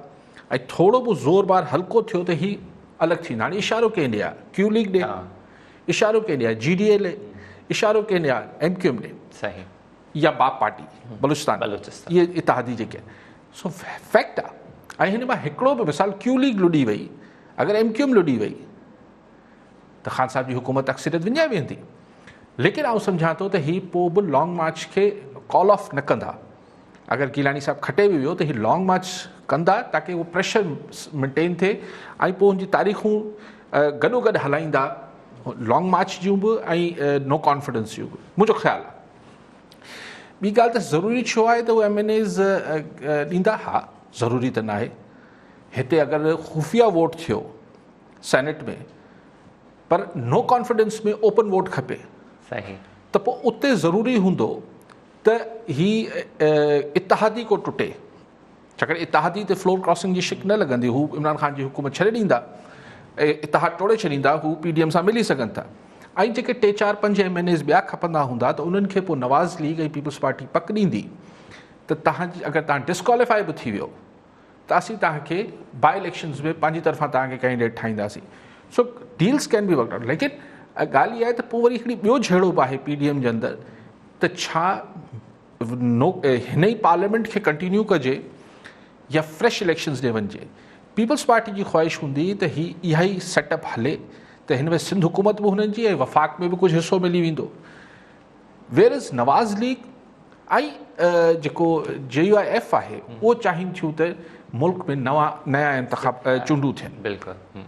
ऐं थोरो बि ज़ोर बार हल्को थियो त ही अलॻि थींदा। हाणे इशारो कंहिं ॾे आहे? क्यू लीग ॾे, इशारो कंहिं ॾे आहे? GDA ॾे, इशारो कंहिं ॾे आहे? MQM ॾे। सही। या बाप पार्टी बलूचिस्तान, इहे इतिहादी जेके आहिनि। सो फैक्ट आहे। ऐं हिन मां हिकिड़ो बि मिसाल क्यू लीग लुॾी वई, अगरि MQM लुॾी वई त ख़ान साहब जी हुकूमत अक्सरियत विञाए वेंदी। लेकिन आउं सम्झां थो त हीअ पोइ बि लॉन्ग मार्च खे कॉल ऑफ न कंदा। अगरि गिलानी साहब खटे बि वियो त हीअ लॉन्ग मार्च कंदा ताकी उहो प्रेशर मेंटेन थिए ऐं पोइ हुनजी तारीख़ूं गॾो गॾु हलाईंदा, लॉन्ग मार्च जूं बि ऐं नो कॉन्फिडेंस जूं बि। मुंहिंजो ख़्यालु आहे ॿी ॻाल्हि त ज़रूरी छो आहे त उहे MNAs ॾींदा? हा, ज़रूरी त न आहे। हिते अगरि खुफ़िया वोट थियो सेनेट में पर नो कॉन्फिडेंस में ओपन वोट खपे, सही, त पोइ उते ज़रूरी हूंदो त ही इतिहादी को टुटे, छाकाणि इतिहादी ते फ्लोर क्रॉसिंग जी शिक न लॻंदी। हू इमरान ख़ान जी हुकूमत छॾे ॾींदा, इतिहाद टोड़े छॾींदा, हू PDM सां मिली सघनि था। ऐं जेके 3-4-5 MNAs ॿिया खपंदा हूंदा त उन्हनि खे पोइ नवाज़ लीग ऐं पीपल्स पार्टी पक ॾींदी त तव्हांजी अगरि तव्हां डिस्क्वालीफाई बि थी वियो त असीं तव्हांखे बाई इलेक्शन्स में पंहिंजी तरफ़ां तव्हांखे कैंडिडेट ठाहींदासीं। So deals can be work out. लेकिन ॻाल्हि इहा आहे त पोइ वरी हिकिड़ी ॿियो झेड़ो बि आहे PDM जे अंदरि त छा हिन ई पार्लियामेंट खे कंटिन्यू कजे या फ्रेश इलेक्शन्स ॾे वञिजे। पीपल्स पार्टी जी ख़्वाहिश हूंदी त इहा ई सेटअप हले त हिन में सिंध हुकूमत बि हुननि जी ऐं वफ़ाक़ में बि कुझु हिसो मिली वेंदो। वेयर इज़ नवाज़ लीग ऐं जेको JUIF आहे उहो चाहिनि थियूं त मुल्क में नया इंतख़ाब चूंडूं थियनि। बिल्कुलु।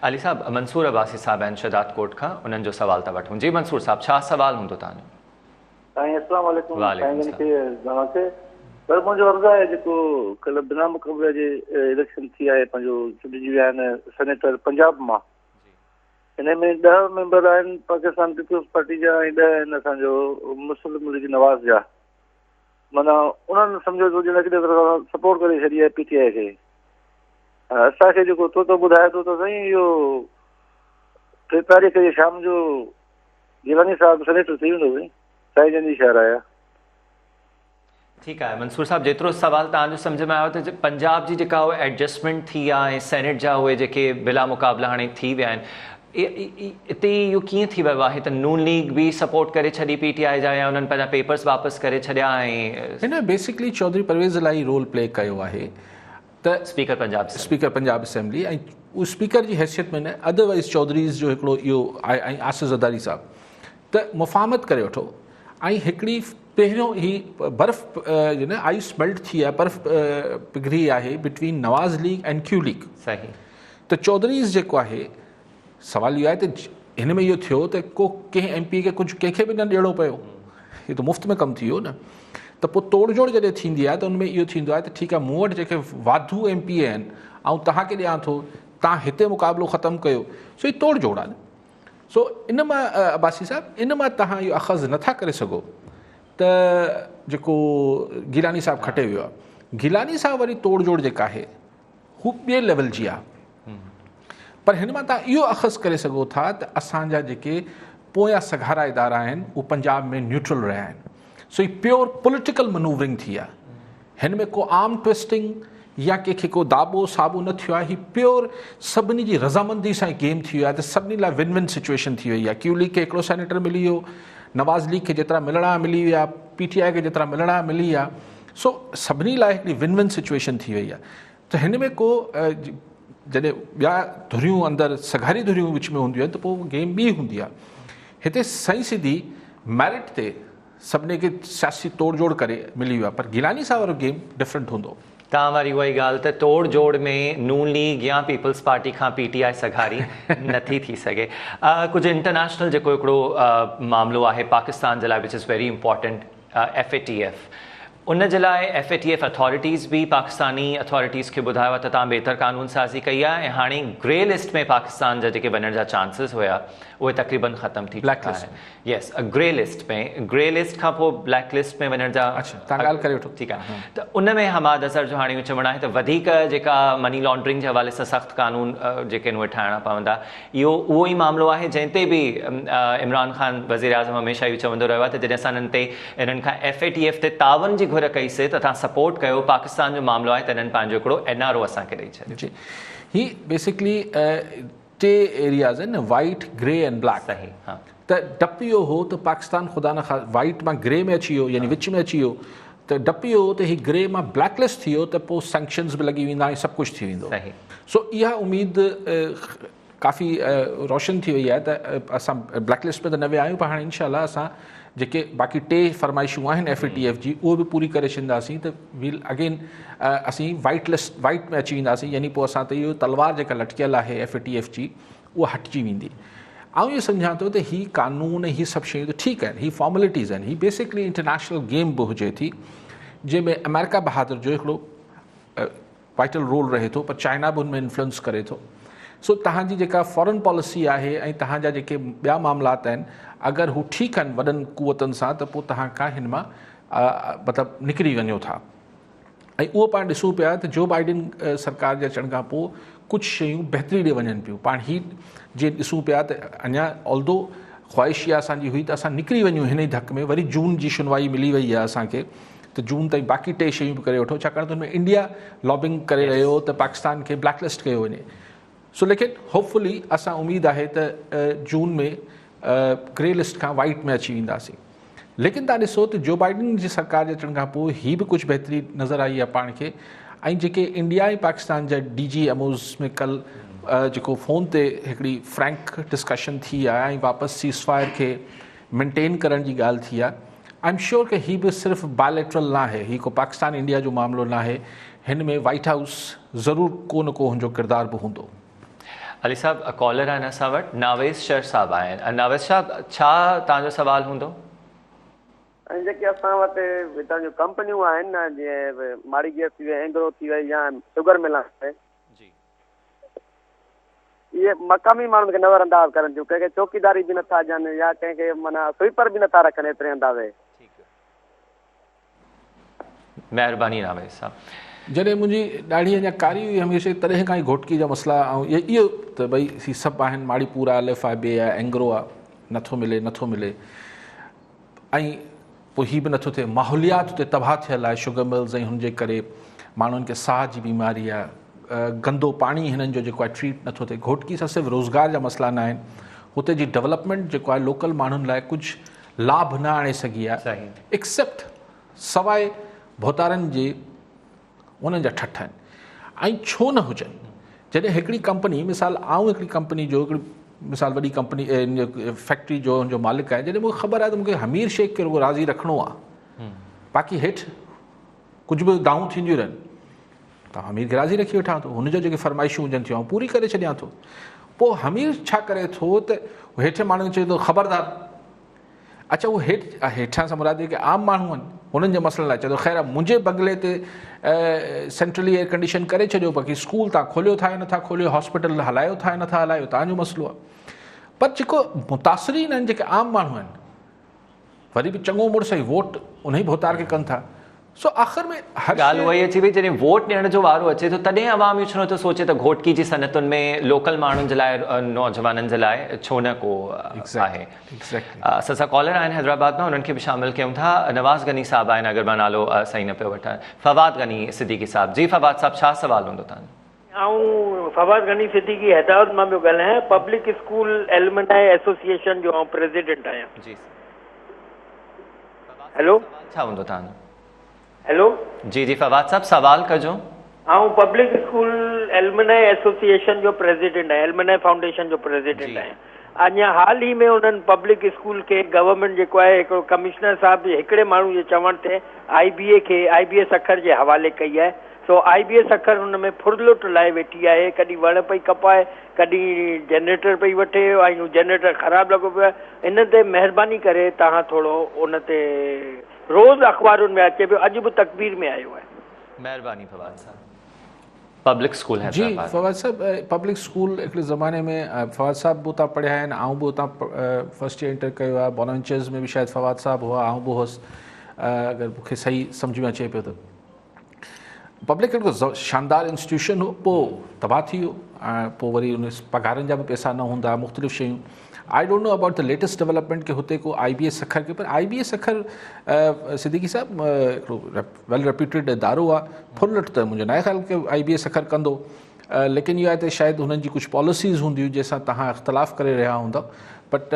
अली साहब, मंसूर अब्बासी साहब आहिनि शहदाद कोट खां, उन्हनि जो सवाल था वठूं। जी मंसूर साहब, छा सवाल हूंदो तव्हांजो? अस्सलाम वालेकुम। पर मुंहिंजो अर्ज़ु आहे जेको कल्ह बिना मुक़बले जे इलेक्शन थी आहे, पंहिंजो चूंडिजी विया आहिनि सेनेटर पंजाब मां, हिन में 10 मेंबर आहिनि पाकिस्तान पीपल्स पार्टी जा ऐं 10 आहिनि असांजो मुस्लिम लीग नवाज़ जा। माना उन्हनि सम्झो तो ॼण किथे तरह सपोर्ट करे छॾी आहे PTI खे। असांखे जेको तो ॿुधाए थो त साईं इहो 3 तारीख़ जे शाम जो गिलानी साहिब सेनेटर थी वेंदो साईं, साईं जन जी शहर आया। ठीकु आहे मंसूर साहब, जेतिरो सवाल तव्हांजो सम्झ में आयो त पंजाब जी जेका उहा एडजस्टमेंट थी आहे ऐं सेनेट जा उहे जेके बिला मुक़ाबला हाणे थी विया आहिनि, हिते इहो कीअं थी वियो आहे त नून लीग बि सपोर्ट करे छॾी PTI जा या उन्हनि पंहिंजा पेपर्स वापसि करे छॾिया? ऐं हिन बेसिकली चौधरी परवेज़ इलाही रोल प्ले कयो आहे त स्पीकर पंजाब असेंबली ऐं उहो स्पीकर जी हैसियत में न, अदरवाइज़ चौधरीज़ जो हिकिड़ो इहो आहे ऐं आसिफ़ ज़रदारी साहब त मुफ़ाहमत करे वठो। ऐं हिकिड़ी पहिरियों ही बर्फ़ आइस मेल्ट थी आहे, बर्फ़ पिघरी आहे between Nawaz league and Q league. सही। त चौधरीज़ जेको आहे, सवाल इहो आहे त हिन में इहो थियो त को कंहिं MP खे कुझु कंहिंखे बि न ॾियणो पियो, हीअ त मुफ़्त में कमु थी वियो न। त पोइ तोड़जोड़ जॾहिं थींदी आहे त उनमें इहो थींदो आहे त ठीकु आहे, मूं वटि जेके वाधू MP आहिनि ऐं तव्हांखे ॾियां थो, तव्हां हिते मुक़ाबिलो ख़तमु कयो, सो हीअ तोड़जोड़ आहे न। सो इन मां अब्बासी साहब, इन मां तव्हां इहो अख़ज़ नथा करे सघो त जेको गिलानी साहब खटे वियो आहे, गिलानी साहब वरी तोड़जोड़ जेका आहे हू ॿिए लेवल जी आहे। पर हिन मां तव्हां इहो अख़ज़ करे सघो था त असांजा जेके पोयां सघारा इदारा आहिनि उहे पंजाब में न्यूट्रल रहिया आहिनि। सो हीअ प्योर पॉलिटिकल मनूवरिंग थी आहे, हिन में को आर्म ट्विस्टिंग या कंहिंखे को दाबो साबो न थियो आहे। हीअ प्योर सभिनी जी रज़ामंदी सां गेम थी वियो आहे त सभिनी लाइ विन विन सिचुएशन थी वई आहे। क्यू लीग खे हिकिड़ो सेनेटर मिली वियो, नवाज़ लीग खे जेतिरा मिलणा मिली विया, PTI खे जेतिरा मिलणा मिली विया। सो सभिनी लाइ हिकिड़ी विन विन सिचुएशन थी वई आहे। त हिन में को जॾहिं ॿिया धुरियूं अंदरि सघारी धुरियूं विच में हूंदियूं आहिनि त पोइ गेम ॿी हूंदी आहे। हिते सही सिधी मैरिट ते सभिनी खे सियासी तोड़जोड़ करे मिली वियो आहे, पर गिलानी साहब वारो गेम डिफरेंट हूंदो। तव्हां वारी उहा ई ॻाल्हि त तोड़ जोड़ में नून लीग या पीपल्स पार्टी खां PTI सघारी नथी थी सघे। कुझु इंटरनेशनल जेको हिकिड़ो मामिलो आहे पाकिस्तान जे लाइ which is very important, FATF। उन जे लाइ FATF अथॉरिटीज़ बि पाकिस्तानी अथॉरिटीज़ खे ॿुधायो आहे त तव्हां बहितर कानून साज़ी कई आहे ऐं हाणे ग्रे लिस्ट में पाकिस्तान जा जेके वञण जा चांसिस हुया उहे तक़रीबन ख़तम थी चुका आहिनि। यस, ग्रे लिस्ट में, ग्रे लिस्ट खां पोइ ब्लैक लिस्ट में वञण जा। तव्हां ॻाल्हि करे वठो। ठीकु आहे। त उन में हमाद अज़हर जो हाणे चवणु आहे त वधीक जेका मनी लॉन्ड्रिंग जे हवाले सां सख़्तु कानून जेके आहिनि उहे ठाहिणा पवंदा। इहो उहो ई मामिलो आहे जंहिं ते बि इमरान ख़ान वज़ीर आज़म हमेशह इहो चवंदो रहियो आहे त जॾहिं असां इन्हनि खां FATF ते तावन जी घुर कईसीं त तव्हां सपोर्ट कयो, पाकिस्तान जो मामिलो आहे त इन्हनि पंहिंजो हिकिड़ो NRO असांखे ॾेई छॾियो। ही बेसिकली 2 एरियाज़ आहिनि, वाइट, ग्रे एंड ब्लैक। सही। हा। त डपु इहो हो त पाकिस्तान ख़ुदा न ख़ास वाइट मां ग्रे में अची वियो, यानी विच में अची वियो, त डपु इहो हो त हीउ ग्रे मां ब्लैक लिस्ट थी वियो त पोइ सैंक्शन्स बि लॻी वेंदा ऐं सभु कुझु थी वेंदो। सो इहा उमेद काफ़ी रोशन थी वई आहे त असां ब्लैक लिस्ट में त न विया आहियूं, पर हाणे इनशाअल्लाह असां जेके बाक़ी 2 फरमाइशूं आहिनि FATF जी उहे बि पूरी करे छॾींदासीं त वील अगेन असीं वाइट में अची वेंदासीं, यानी पोइ असां त इहो तलवार जेका लटकियल आहे FATF जी उहा हटिजी वेंदी। आउं इहो सम्झां थो त ही कानून ही सभु शयूं त ठीकु आहिनि, ही फॉर्मेलिटीज़ आहिनि, ही बेसिकली इंटरनेशनल गेम बि हुजे थी जंहिंमें अमेरिका बहादुर जो हिकिड़ो वाइटल रोल रहे थो, पर चाइना बि हुन में इन्फ्लुएंस करे थो। सो तव्हांजी जेका फॉरेन पॉलिसी आहे ऐं तव्हांजा जेके ॿिया मामलात आहिनि, अगरि हू ठीकु आहिनि वॾनि कुवतनि सां, त पोइ तव्हां खां हिन मां मतिलबु निकिरी वञो था। ऐं उहो पाण ॾिसूं पिया त जो बाइडन सरकार जे अचण खां पोइ कुझु शयूं बहितरी ॾे वञनि पियूं। पाण ही जे ॾिसूं पिया त अञा ऑल्दो ख़्वाहिश इहा असांजी हुई त असां निकिरी वञूं हिन ई धक में, वरी जून जी सुनवाई मिली वई आहे असांखे, त जून ताईं बाक़ी 2 शयूं बि करे वठो, छाकाणि त हुनमें इंडिया लॉबिंग करे रहियो त पाकिस्तान खे ब्लैकलिस्ट कयो वञे। सो लेकिन होपफुली असां उमेद आहे त जून में ग्रे लिस्ट खां वाइट में अची वेंदासीं। लेकिन तव्हां ॾिसो त जो बाइडन जी सरकार जे अचण खां पोइ ही बि कुझु बहितरी नज़र आई आहे पाण खे। ऐं जेके इंडिया ऐं पाकिस्तान जा DGMOs में कल जेको फ़ोन ते हिकिड़ी फ्रैंक डिस्कशन थी आहे ऐं वापसि सीज़फायर खे मेंटेन करण जी ॻाल्हि थी आहे। आई एम श्योर कि ही बि सिर्फ़ु बायलैटरल न आहे, ही को पाकिस्तान इंडिया जो मामिलो न आहे, हिन में वाइट हाउस ज़रूरु को न को हुनजो किरदारु बि हूंदो। अली साहब कॉलर आहिनि असां वटि, नावेज़ शर साहब आहिनि। नावेज़ साहब छा तव्हांजो सुवाल हूंदो? ऐं जेके असां वटि हितां जूं कंपनियूं आहिनि न, जीअं माड़ी गैस थी वई, एंग्रो थी वई या शुगर मिल आहे, इहे मक़ामी माण्हुनि खे नज़रअंदाज़ करनि थियूं, कंहिंखे चौकीदारी बि नथा ॾियनि या कंहिंखे माना स्वीपर बि नथा रखनि एतिरे अंदाज़े। महिरबानी नावेज़ साहब। जॾहिं मुंहिंजी ॾाढी अञा कारी हुई हमेशह तॾहिं खां ई घोटकी जा मसइला ऐं इहो त भई ही सभु आहिनि, माड़ीपुर आहे, LFIB आहे, एंग्रो आहे, नथो मिले ऐं पोइ हीअ बि नथो थिए। माहौलियात उते तबाह थियल आहे शुगर मिल्स ऐं हुनजे करे माण्हुनि खे साह जी बीमारी आहे, गंदो पाणी हिननि जो जेको आहे ट्रीट नथो थिए। घोटकी सां सिर्फ़ु रोज़गार जा मसइला न आहिनि, हुते जी डेवलपमेंट जेको आहे लोकल माण्हुनि लाइ कुझु लाभ न आणे सघी आहे, एक्सेप्ट सवाइ भोतारनि जे उन्हनि जा ठठ आहिनि। ऐं छो न हुजनि? जॾहिं हिकिड़ी कंपनी, मिसाल आउं हिकिड़ी कंपनी जो, हिकिड़ी मिसाल वॾी कंपनी फैक्ट्री जो हुनजो मालिक आहे, जॾहिं मूंखे ख़बर आहे त मूंखे हमीर शेख खे रुगो राज़ी रखिणो आहे, बाक़ी हेठि कुझु बि दाऊं थींदियूं रहनि, त हमीर खे राज़ी रखी वठां थो, हुनजो जेके फरमाइशूं हुजनि थियूं पूरी करे छॾियां थो। पोइ हमीर छा करे थो त हेठि माण्हुनि चए थो ख़बरदार। अच्छा, उहो हेठां सां मुराद के आम माण्हू आहिनि, हुननि जे मसइलनि लाइ चए थो ख़ैर मुंहिंजे बंगले ते सेंट्रली एयर कंडीशन करे छॾियो, बाक़ी स्कूल तव्हां खोलियो था या नथा खोलियो, हॉस्पिटल हलायो था या नथा हलायो, तव्हांजो मसइलो आहे। पर जेको मुतासिरीन आहिनि, जेके आम माण्हू आहिनि, वरी बि चङो मुड़ुस ई वोट उन ई भोतार खे कनि था। सो आख़िर में हर ॻाल्हि उहा ई अची वई, जॾहिं वोट ॾियण जो वारो अचे थो तॾहिं अवाम इहो छो नथो सोचे त घोटकी जी सनतुनि में लोकल माण्हुनि जे लाइ, नौजवाननि जे लाइ छो न को आहे। असां सां कॉलर आहिनि हैदराबाद मां, उन्हनि खे बि शामिल कयूं था। नवाज़ गनी साहब आहिनि, अगरि मां नालो सही न पियो वठां। फवाद गनी सिद्दीकी साहब। जी फवाद साहब, छा सवाल हूंदो तव्हांजो? आऊं फवाद गनी सिद्दीकी हैदराबाद मां पियो ॻाल्हायां, पब्लिक स्कूल एलुमनाई एसोसिएशन जो प्रेसिडेंट आहियां। जी हेलो, छा हूंदो तव्हांजो? हेलो जी फवाद साहब सवाल कजो। आऊं पब्लिक स्कूल एलुमनाई एसोसिएशन जो प्रेसिडेंट आहियां, एलुमनाई फाउंडेशन जो प्रेसिडेंट आहियां। अञा हाल ई में उन्हनि पब्लिक स्कूल खे गवर्नमेंट जेको आहे, हिकिड़ो कमिश्नर साहिब हिकिड़े माण्हू जे चवण ते IBA खे IBS अखर जे हवाले कई आहे। सो IBS अखर हुन में फुरलुट लाइ वेठी आहे, कॾहिं वण पई कपाए, कॾहिं जनरेटर पई वठे, ऐं जनरेटर ख़राबु लॻो पियो आहे। इन ते महिरबानी करे तव्हां थोरो उन ते, रोज़ अख़बारुनि में अचे पियो, अॼु बि तकबीर में आयो आहे। महिरबानी फवाद साहब। पब्लिक स्कूल है जी फवाद साहब, पब्लिक स्कूल हिकिड़े ज़माने में फवाद साहब बि उतां पढ़िया आहिनि, आऊं बि उतां फर्स्ट ईयर इंटर कयो आहे। बॉनवेंचर्स में बि शायदि फवाद साहब हुआ, आऊं बि हुउसि, अगरि मूंखे सही सम्झ में अचे पियो त। पब्लिक हिकिड़ो शानदार इंस्टीट्यूशन हो, पोइ तबाह थी वियो, पोइ वरी उन पघारनि जा बि पैसा न हूंदा, मुख़्तलिफ़ शयूं। I don't know about the latest development के हुते को IBS अखर के, पर IBS अखर सिद्दीकी साहब हिकिड़ो वेल रेप्यूटेड इदारो आहे। फुलट त मुंहिंजो न ख़्याल के IBS अखर कंदो, लेकिन इहो आहे त शायदि हुननि जी कुझु पॉलिसीज़ हूंदियूं जंहिंसां तव्हां इख़्तिलाफ़ करे रहिया हूंदा। But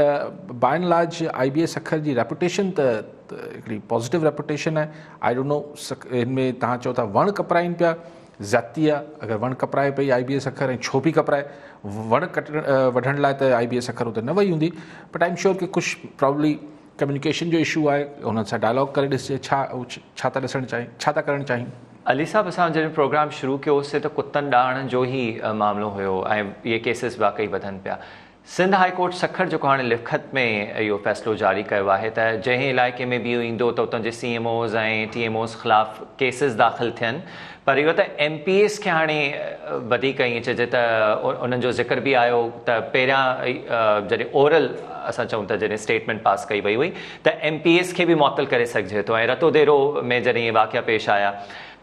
by and large IBS अखर जी रेपुटेशन त हिकिड़ी पॉज़िटिव रेपुटेशन आहे। आई डोंट नो हिन में तव्हां चओ था वण कपराइनि पिया, ज़्यादती आहे। अगरि वण कपराए पई IBS अखर, ऐं छो बि कपराए, वण वढण लाइ त IBS अखर उते न वई हूंदी। बट आई एम श्योर कि कुझु प्रॉब्ली कम्युनिकेशन जो इशू आहे, हुननि सां डायलॉग करे ॾिसजे छा था ॾिसणु चाहिनि, छा था करणु चाहिनि। अली साहब, असां जॾहिं प्रोग्राम शुरू कयोसीं त कुतनि ॾाहण जो ई मामिलो हुयो ऐं इहे केसिस वाकई वधनि पिया। सिंध हाई कोर्ट सखर जेको हाणे लिखत में इहो फ़ैसिलो जारी कयो आहे त जंहिं इलाइक़े में बि इहो ईंदो त उतां जे CMOs ऐं TMOs ख़िलाफ़ केसिस दाख़िल थियनि, पर इहो त MPAs खे हाणे वधीक ईअं चइजे त उन्हनि जो ज़िक्र बि आयो त पहिरियां जॾहिं ओरल असां चऊं था जॾहिं स्टेटमेंट पास कई वई हुई त MPAs खे बि मुअत्तल करे सघिजे थो, ऐं रतो देरो में जॾहिं इहे वाक़िया पेश आया,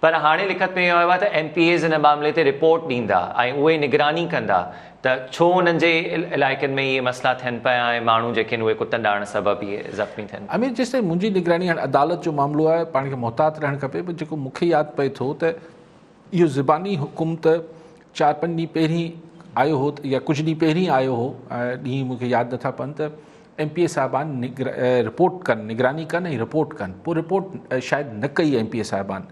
पर हाणे लिखत में इहो आयो आहे त MPAs हिन मामले ते रिपोर्ट ॾींदा ऐं उहे निगरानी कंदा, त छो उन्हनि जे इलाइक़नि में इहे मसइला थियनि पिया ऐं माण्हू जेके आहिनि उहे कुतनि ॾाढण सबबु इहे ज़ख़्मी थियनि। अमीर जेसि ताईं मुंहिंजी निगरानी हाणे अदालत जो मामिलो आहे, पाण खे मुहतात रहणु खपे, पर जेको मूंखे यादि पए थो त इहो ज़बानी हुकुम त 4-5 ॾींहं पहिरीं आयो हो या कुझु ॾींहं पहिरीं आयो हो, ॾींहं मूंखे यादि नथा पवनि, त MPA साहिबान रिपोर्ट कनि, निगरानी कनि ऐं रिपोर्ट कनि। पोइ रिपोर्ट शायदि न कई MPA साहिबान।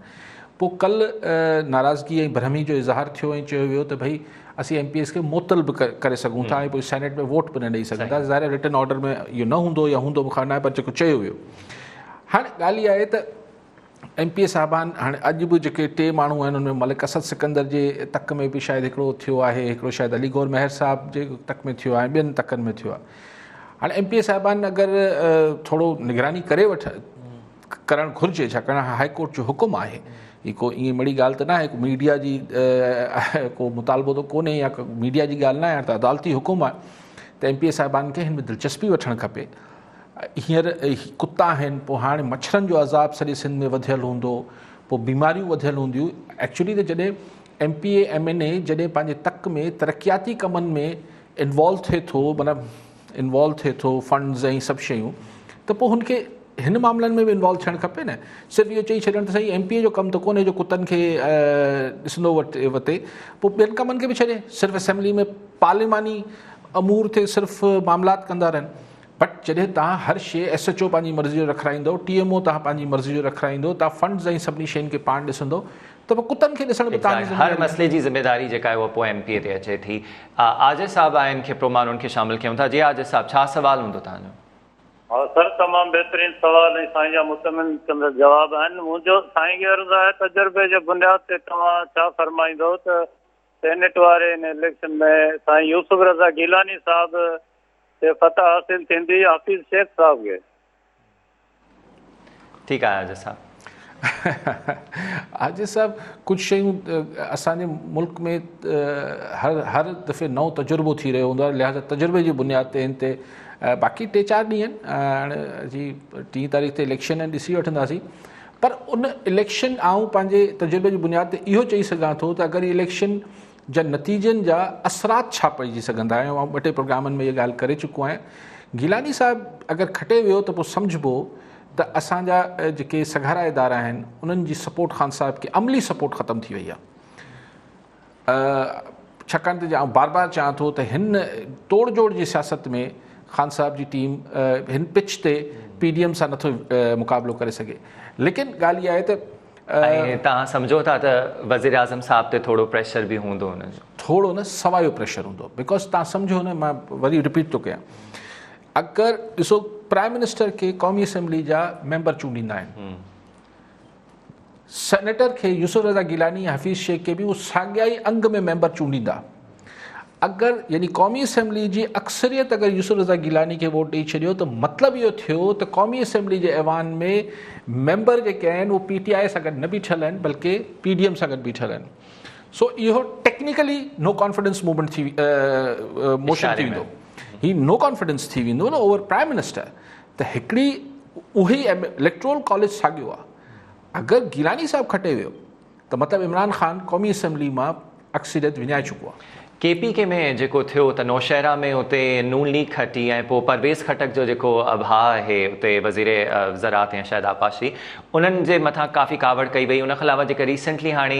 पोइ कल्ह नाराज़गी ऐं भरमी जो इज़हार थियो ऐं चयो वियो त भई असीं MPAs खे मुअत्तल बि करे सघूं था ऐं पोइ सेनेट में वोट बि न ॾेई सघूं था। ज़ाहिर रिटन ऑर्डर में इहो न हूंदो या हूंदो मूंखां न आहे, पर जेको चयो वियो। हाणे ॻाल्हि इहा आहे त MPA साहिबान हाणे अॼु बि जेके 3 माण्हू आहिनि उनमें मलिक असद सिकंदर जे तक में बि शायदि हिकिड़ो थियो आहे, हिकिड़ो शायदि अली गौर मेहर साहिब जे तक में थियो आहे, ॿियनि तकनि में थियो आहे। हाणे MPA साहिबान अगरि थोरो निगरानी करे करणु घुरिजे, छाकाणि हाई कोर्ट जो हुकुम आहे, ही को ईअं मड़ी ॻाल्हि त न आहे, मीडिया जी को मुतालबो त कोन्हे या मीडिया जी ॻाल्हि न आहे, त अदालती हुकुम आहे त MPA साहिबान खे हिन में दिलचस्पी वठणु खपे। हींअर कुता आहिनि, पोइ हाणे मच्छरनि जो अज़ाब सॼे सिंध में वधियलु हूंदो, पोइ बीमारियूं वधियलु हूंदियूं। एक्चुअली त जॾहिं MPA MNA जॾहिं पंहिंजे तक में तरक़ियाती कमनि में इन्वॉल्व थिए थो, मतिलबु इन्वॉल्व थिए थो फंड्स ऐं सभु शयूं, त पोइ हुनखे हिन मामलनि में बि इन्वॉल्व थियणु खपे न। सिर्फ़ु इहो चई छॾणु त सही MPA जो कमु त कोन्हे जो कुतनि खे ॾिसंदो वठे, पोइ ॿियनि कमनि खे बि छॾे, सिर्फ़ु असेंबली में पार्लिमानी अमूर ते सिर्फ़ु मामलात कंदा रहनि। बट जॾहिं तव्हां हर शइ SHO पंहिंजी मर्ज़ी जो रखाईंदो, TMO तव्हां पंहिंजी मर्ज़ी जो रखाईंदो, तव्हां फंड्स ऐं सभिनी शयुनि खे पाण ॾिसंदो, त पोइ कुतनि खे ॾिसण बि तव्हांजी हर मसइले जी ज़िमेदारी जेका आहे उहा पोइ MPA ते अचे थी। आजिज़ साहब आहिनि खे प्रोमान उनखे शामिल कयूं था। जी आजिज़ साहब, छा सवाल हूंदो तव्हांजो? हा सर, तमामु बहितरीनु सवाल ऐं साईं जा मुतमिन कंदड़ जवाब आहिनि। मुंहिंजो साईं खे अर्ज़ु आहे, तजुर्बे जे बुनियाद ते तव्हां छा फरमाईंदो त सेनेट वारे हिन इलेक्शन में साईं यूसुफ रज़ा गिलानी साहब ते फतह हासिल थींदी हाफ़िज़ शेख साहब खे? ठीकु आहे आजिज़ साहब। आजिज़ साहब, कुझु शयूं असांजे मुल्क में हर दफ़े नओं तजुर्बो थी रहियो हूंदो आहे, लिहाज़ा तजुर्बे जी बुनियाद ते हिन ते बाक़ी 3-4 ॾींहं आहिनि। हाणे जी 3 तारीख़ ते इलेक्शन आहिनि, ॾिसी वठंदासीं। पर उन इलेक्शन आऊं पंहिंजे तजुर्बे जी बुनियाद ते इहो चई सघां थो त अगरि इलेक्शन जा नतीजनि जा असरात छा पइजी सघंदा आहिनि, ऐं 2-टे प्रोग्रामनि में इहा ॻाल्हि करे चुको आहियां। गिलानी साहिबु अगरि खटे वियो त पोइ सम्झिबो त असांजा जेके सघारा इदारा आहिनि उन्हनि जी सपोर्ट ख़ान साहिब खे अमली सपोर्ट ख़तमु थी वई आहे। छाकाणि त बार बार चवां थो त हिन तोड़ जोड़ जी सियासत में ख़ान साहिब जी टीम हिन पिच ते PDM सां नथो मुक़ाबिलो करे सघे। लेकिन ॻाल्हि इहा आहे त तव्हां सम्झो था त वज़ीर आज़म साहब ते थोरो प्रेशर बि हूंदो हुनजो? थोरो न, सवायो प्रेशर हूंदो। बिकॉज तव्हां सम्झो न, मां वरी रिपीट थो कयां, अगरि ॾिसो प्राइम मिनिस्टर खे क़ौमी असेंबली जा मेंबर चूंडींदा आहिनि, सेनेटर खे यूसुफ रज़ा गिलानी हफ़ीज़ शेख खे बि उहो साॻियाई अंग में मेंबर चूंडींदा। अगरि यानी क़ौमी असेंबली जी अक्सरियत अगरि यूसुफ रज़ा गिलानी खे वोट ॾेई छॾियो त मतिलबु इहो थियो त क़ौमी असेंबली जे ऐवान में मेंबर जेके आहिनि उहे PTI सां गॾु न बीठल आहिनि, बल्कि PDM सां गॾु बीठल आहिनि। सो इहो टेक्निकली नो कॉन्फिडेंस मूवमेंट थी मोशन थी वेंदो, ही नो कॉन्फिडेंस थी वेंदो न ओवर प्राइम मिनिस्टर। त हिकिड़ी उही इलेक्टोरल कॉलेज साॻियो आहे। अगरि गिलानी साहिबु खटे वियो त मतिलबु इमरान ख़ान क़ौमी असेंबली मां अक्सरियत विञाए चुको आहे। KPK में जेको थियो त नौशहरा में उते नून लीग खटी ऐं पोइ परवेज़ खटक जो जेको अबहा आहे उते वज़ीर ज़राअत या शायदि आपाशी, उन्हनि जे मथां काफ़ी कावड़ कई वई। उन खां अलावा जेका रिसेंटली हाणे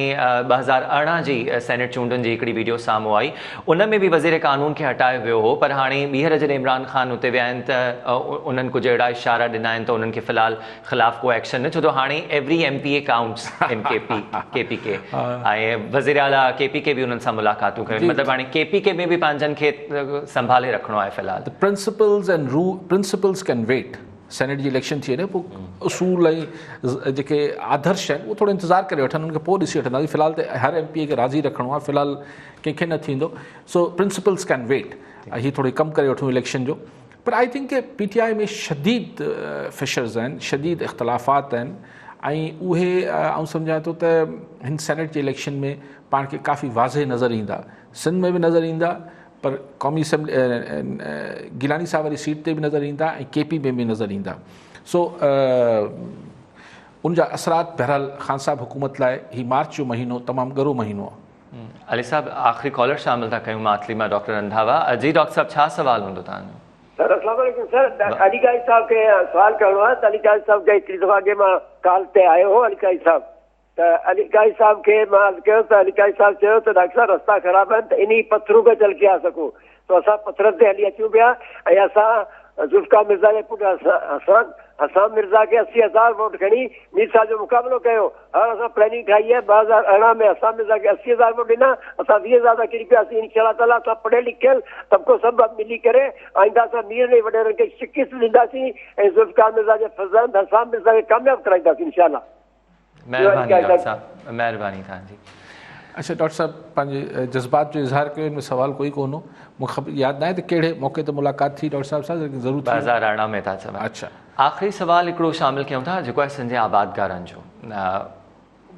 2018 जी सेनेट चूंडुनि जी हिकिड़ी वीडियो साम्हूं आई, उन में बि वज़ीर क़ानून खे हटायो वियो हो। पर हाणे ॿीहर जॾहिं इमरान ख़ान उते विया आहिनि त उन्हनि कुझु अहिड़ा इशारा ॾिना आहिनि त उन्हनि खे फ़िलहाल ख़िलाफ़ को एक्शन न, छो त हाणे एवरी MPA काउंट्स इन KPK ऐं वज़ीर आला KPK बि उन्हनि सां मुलाक़ातूं कयूं। मतिलबु हाणे KPK में भी पंहिंजनि खे संभाले रखणो आहे फ़िलहाल। Principles can wait. सेनेट जी इलेक्शन थी वञे पोइ उसूल ऐं जेके आदर्श आहिनि उहो थोरो इंतज़ारु करे वठनि, उनखे पोइ ॾिसी वठंदासीं। फ़िलहाल त हर MPA खे राज़ी रखणो आहे, फ़िलहाल कंहिंखे न थींदो। सो प्रिंसिपल्स कैन वेट। ही थोड़ी कम करे वठूं इलेक्शन जो। पर आई थिंक के PTI में शदीद फिशर्स आहिनि, शदीद इख़्तिलाफ़ात आहिनि ऐं उहे आउं सम्झां थो त हिन सेनेट जे इलेक्शन में पाण खे काफ़ी वाज़े नज़र ईंदा, सिंध में बि नज़र ईंदा, पर क़ौमी असैम्बली गिलानी साहब वारी सीट ते बि नज़र ईंदा ऐं KP में बि नज़र ईंदा। सो उनजा असरात बहरहाल ख़ान साहब हुकूमत लाइ ही मार्च जो महीनो तमामु ॻरो महीनो आहे। अली साहब आख़िरी कॉलर शामिल था कयूं मातली मां डॉक्टर रंधावा। जी डॉक्टर साहब छा सवाल हूंदो तव्हांजो? सर अस्सलाम वालेकुम सर, अली काजी साहब खे सवाल करिणो आहे त अली काजी साहब खे हिकिड़ी दफ़ा अॻे मां कॉल ते आयो हो अली काजी साहब, त अली काजी साहब खे मां कयो त अली काजी साहब चयो त डॉक्टर साहब रस्ता ख़राब आहिनि त इन पथरू पे चल के आ सघूं, तो असां पथरनि ते हली अचूं पिया ऐं असां ज़ुल्फ़िकार मिर्ज़ा जे पुटु हसन मिर्ज़ा खे 80,000 वोट खणी मीर साहब जो मुक़ाबिलो कयो। हाणे असां प्लानिंग ठाही आहे 2018 में हसन मिर्ज़ा खे 80,000 वोट ॾिना, असां 20,000 था किरी पियासीं। इंशाअल्लाह ताला असां पढ़ियल लिखियल तबिको सभु मिली करे आईंदा असां मीर जे वॾेरनि खे शिकिस्त ॾींदासीं ऐं ज़ुल्फ़िकार मिर्ज़ा जे फज़ान हसन मिर्ज़ा खे कामयाबु कराईंदासीं इंशाअल्लाह। महिरबानी डॉक्टर साहब, महिरबानी तव्हांजी। अच्छा डॉक्टर साहब पंहिंजे जज़्बात जो इज़हार कयो, इनमें सवाल कोई कोन हो, मूंखे यादि न आहे त कहिड़े मौक़े ते मुलाक़ात थी डॉक्टर साहब सां, लेकिन ज़रूरु 2018 में था चवनि। अच्छा आख़िरी सवाल हिकिड़ो शामिल कयूं था जेको आहे सिंध जे आबादगारनि जो।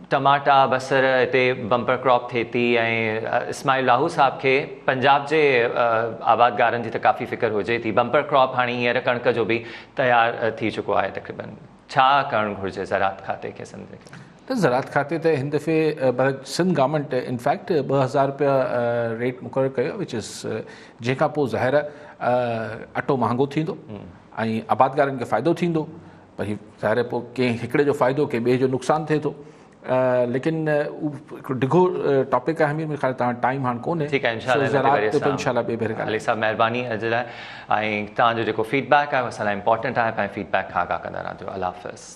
टमाटा बसर हिते बम्पर क्रॉप थिए थी ऐं इस्माइल लाहू साहब खे पंजाब जे आबादगारनि जी त काफ़ी फ़िक्र हुजे थी। बम्पर क्रॉप हाणे हींअर कणिक जो बि तयारु थी चुको आहे तक़रीबन, छा करणु घुरिजे ज़रात खाते खे सिंध खे? त ज़रात खाते ते हिन दफ़े सिंध गवर्नमेंट इनफैक्ट 2,000 रुपया रेट मुक़ररु कयो, विच इज़ जंहिंखां पोइ ज़ाहिर अटो महांगो थींदो ऐं आबादगारनि खे फ़ाइदो थींदो, पर हीउ ज़ाहिर पोइ कंहिं हिकिड़े जो फ़ाइदो कंहिं ॿिए जो नुक़सानु थिए थो। लेकिन हिकिड़ो डिघो टॉपिक आहे, मुंहिंजे ख़्याल टाइम हाणे कोन्हे। ठीकु आहे, इंशाअल्लाह ॿिए भेरे अली साहब महिरबानी अॼु लाइ, ऐं तव्हांजो जेको फीडबैक आहे असां लाइ इम्पॉर्टेंट आहे, पंहिंजे फीडबैक खां आगाह कंदा रहंदो। अल्लाह हाफ़िज़।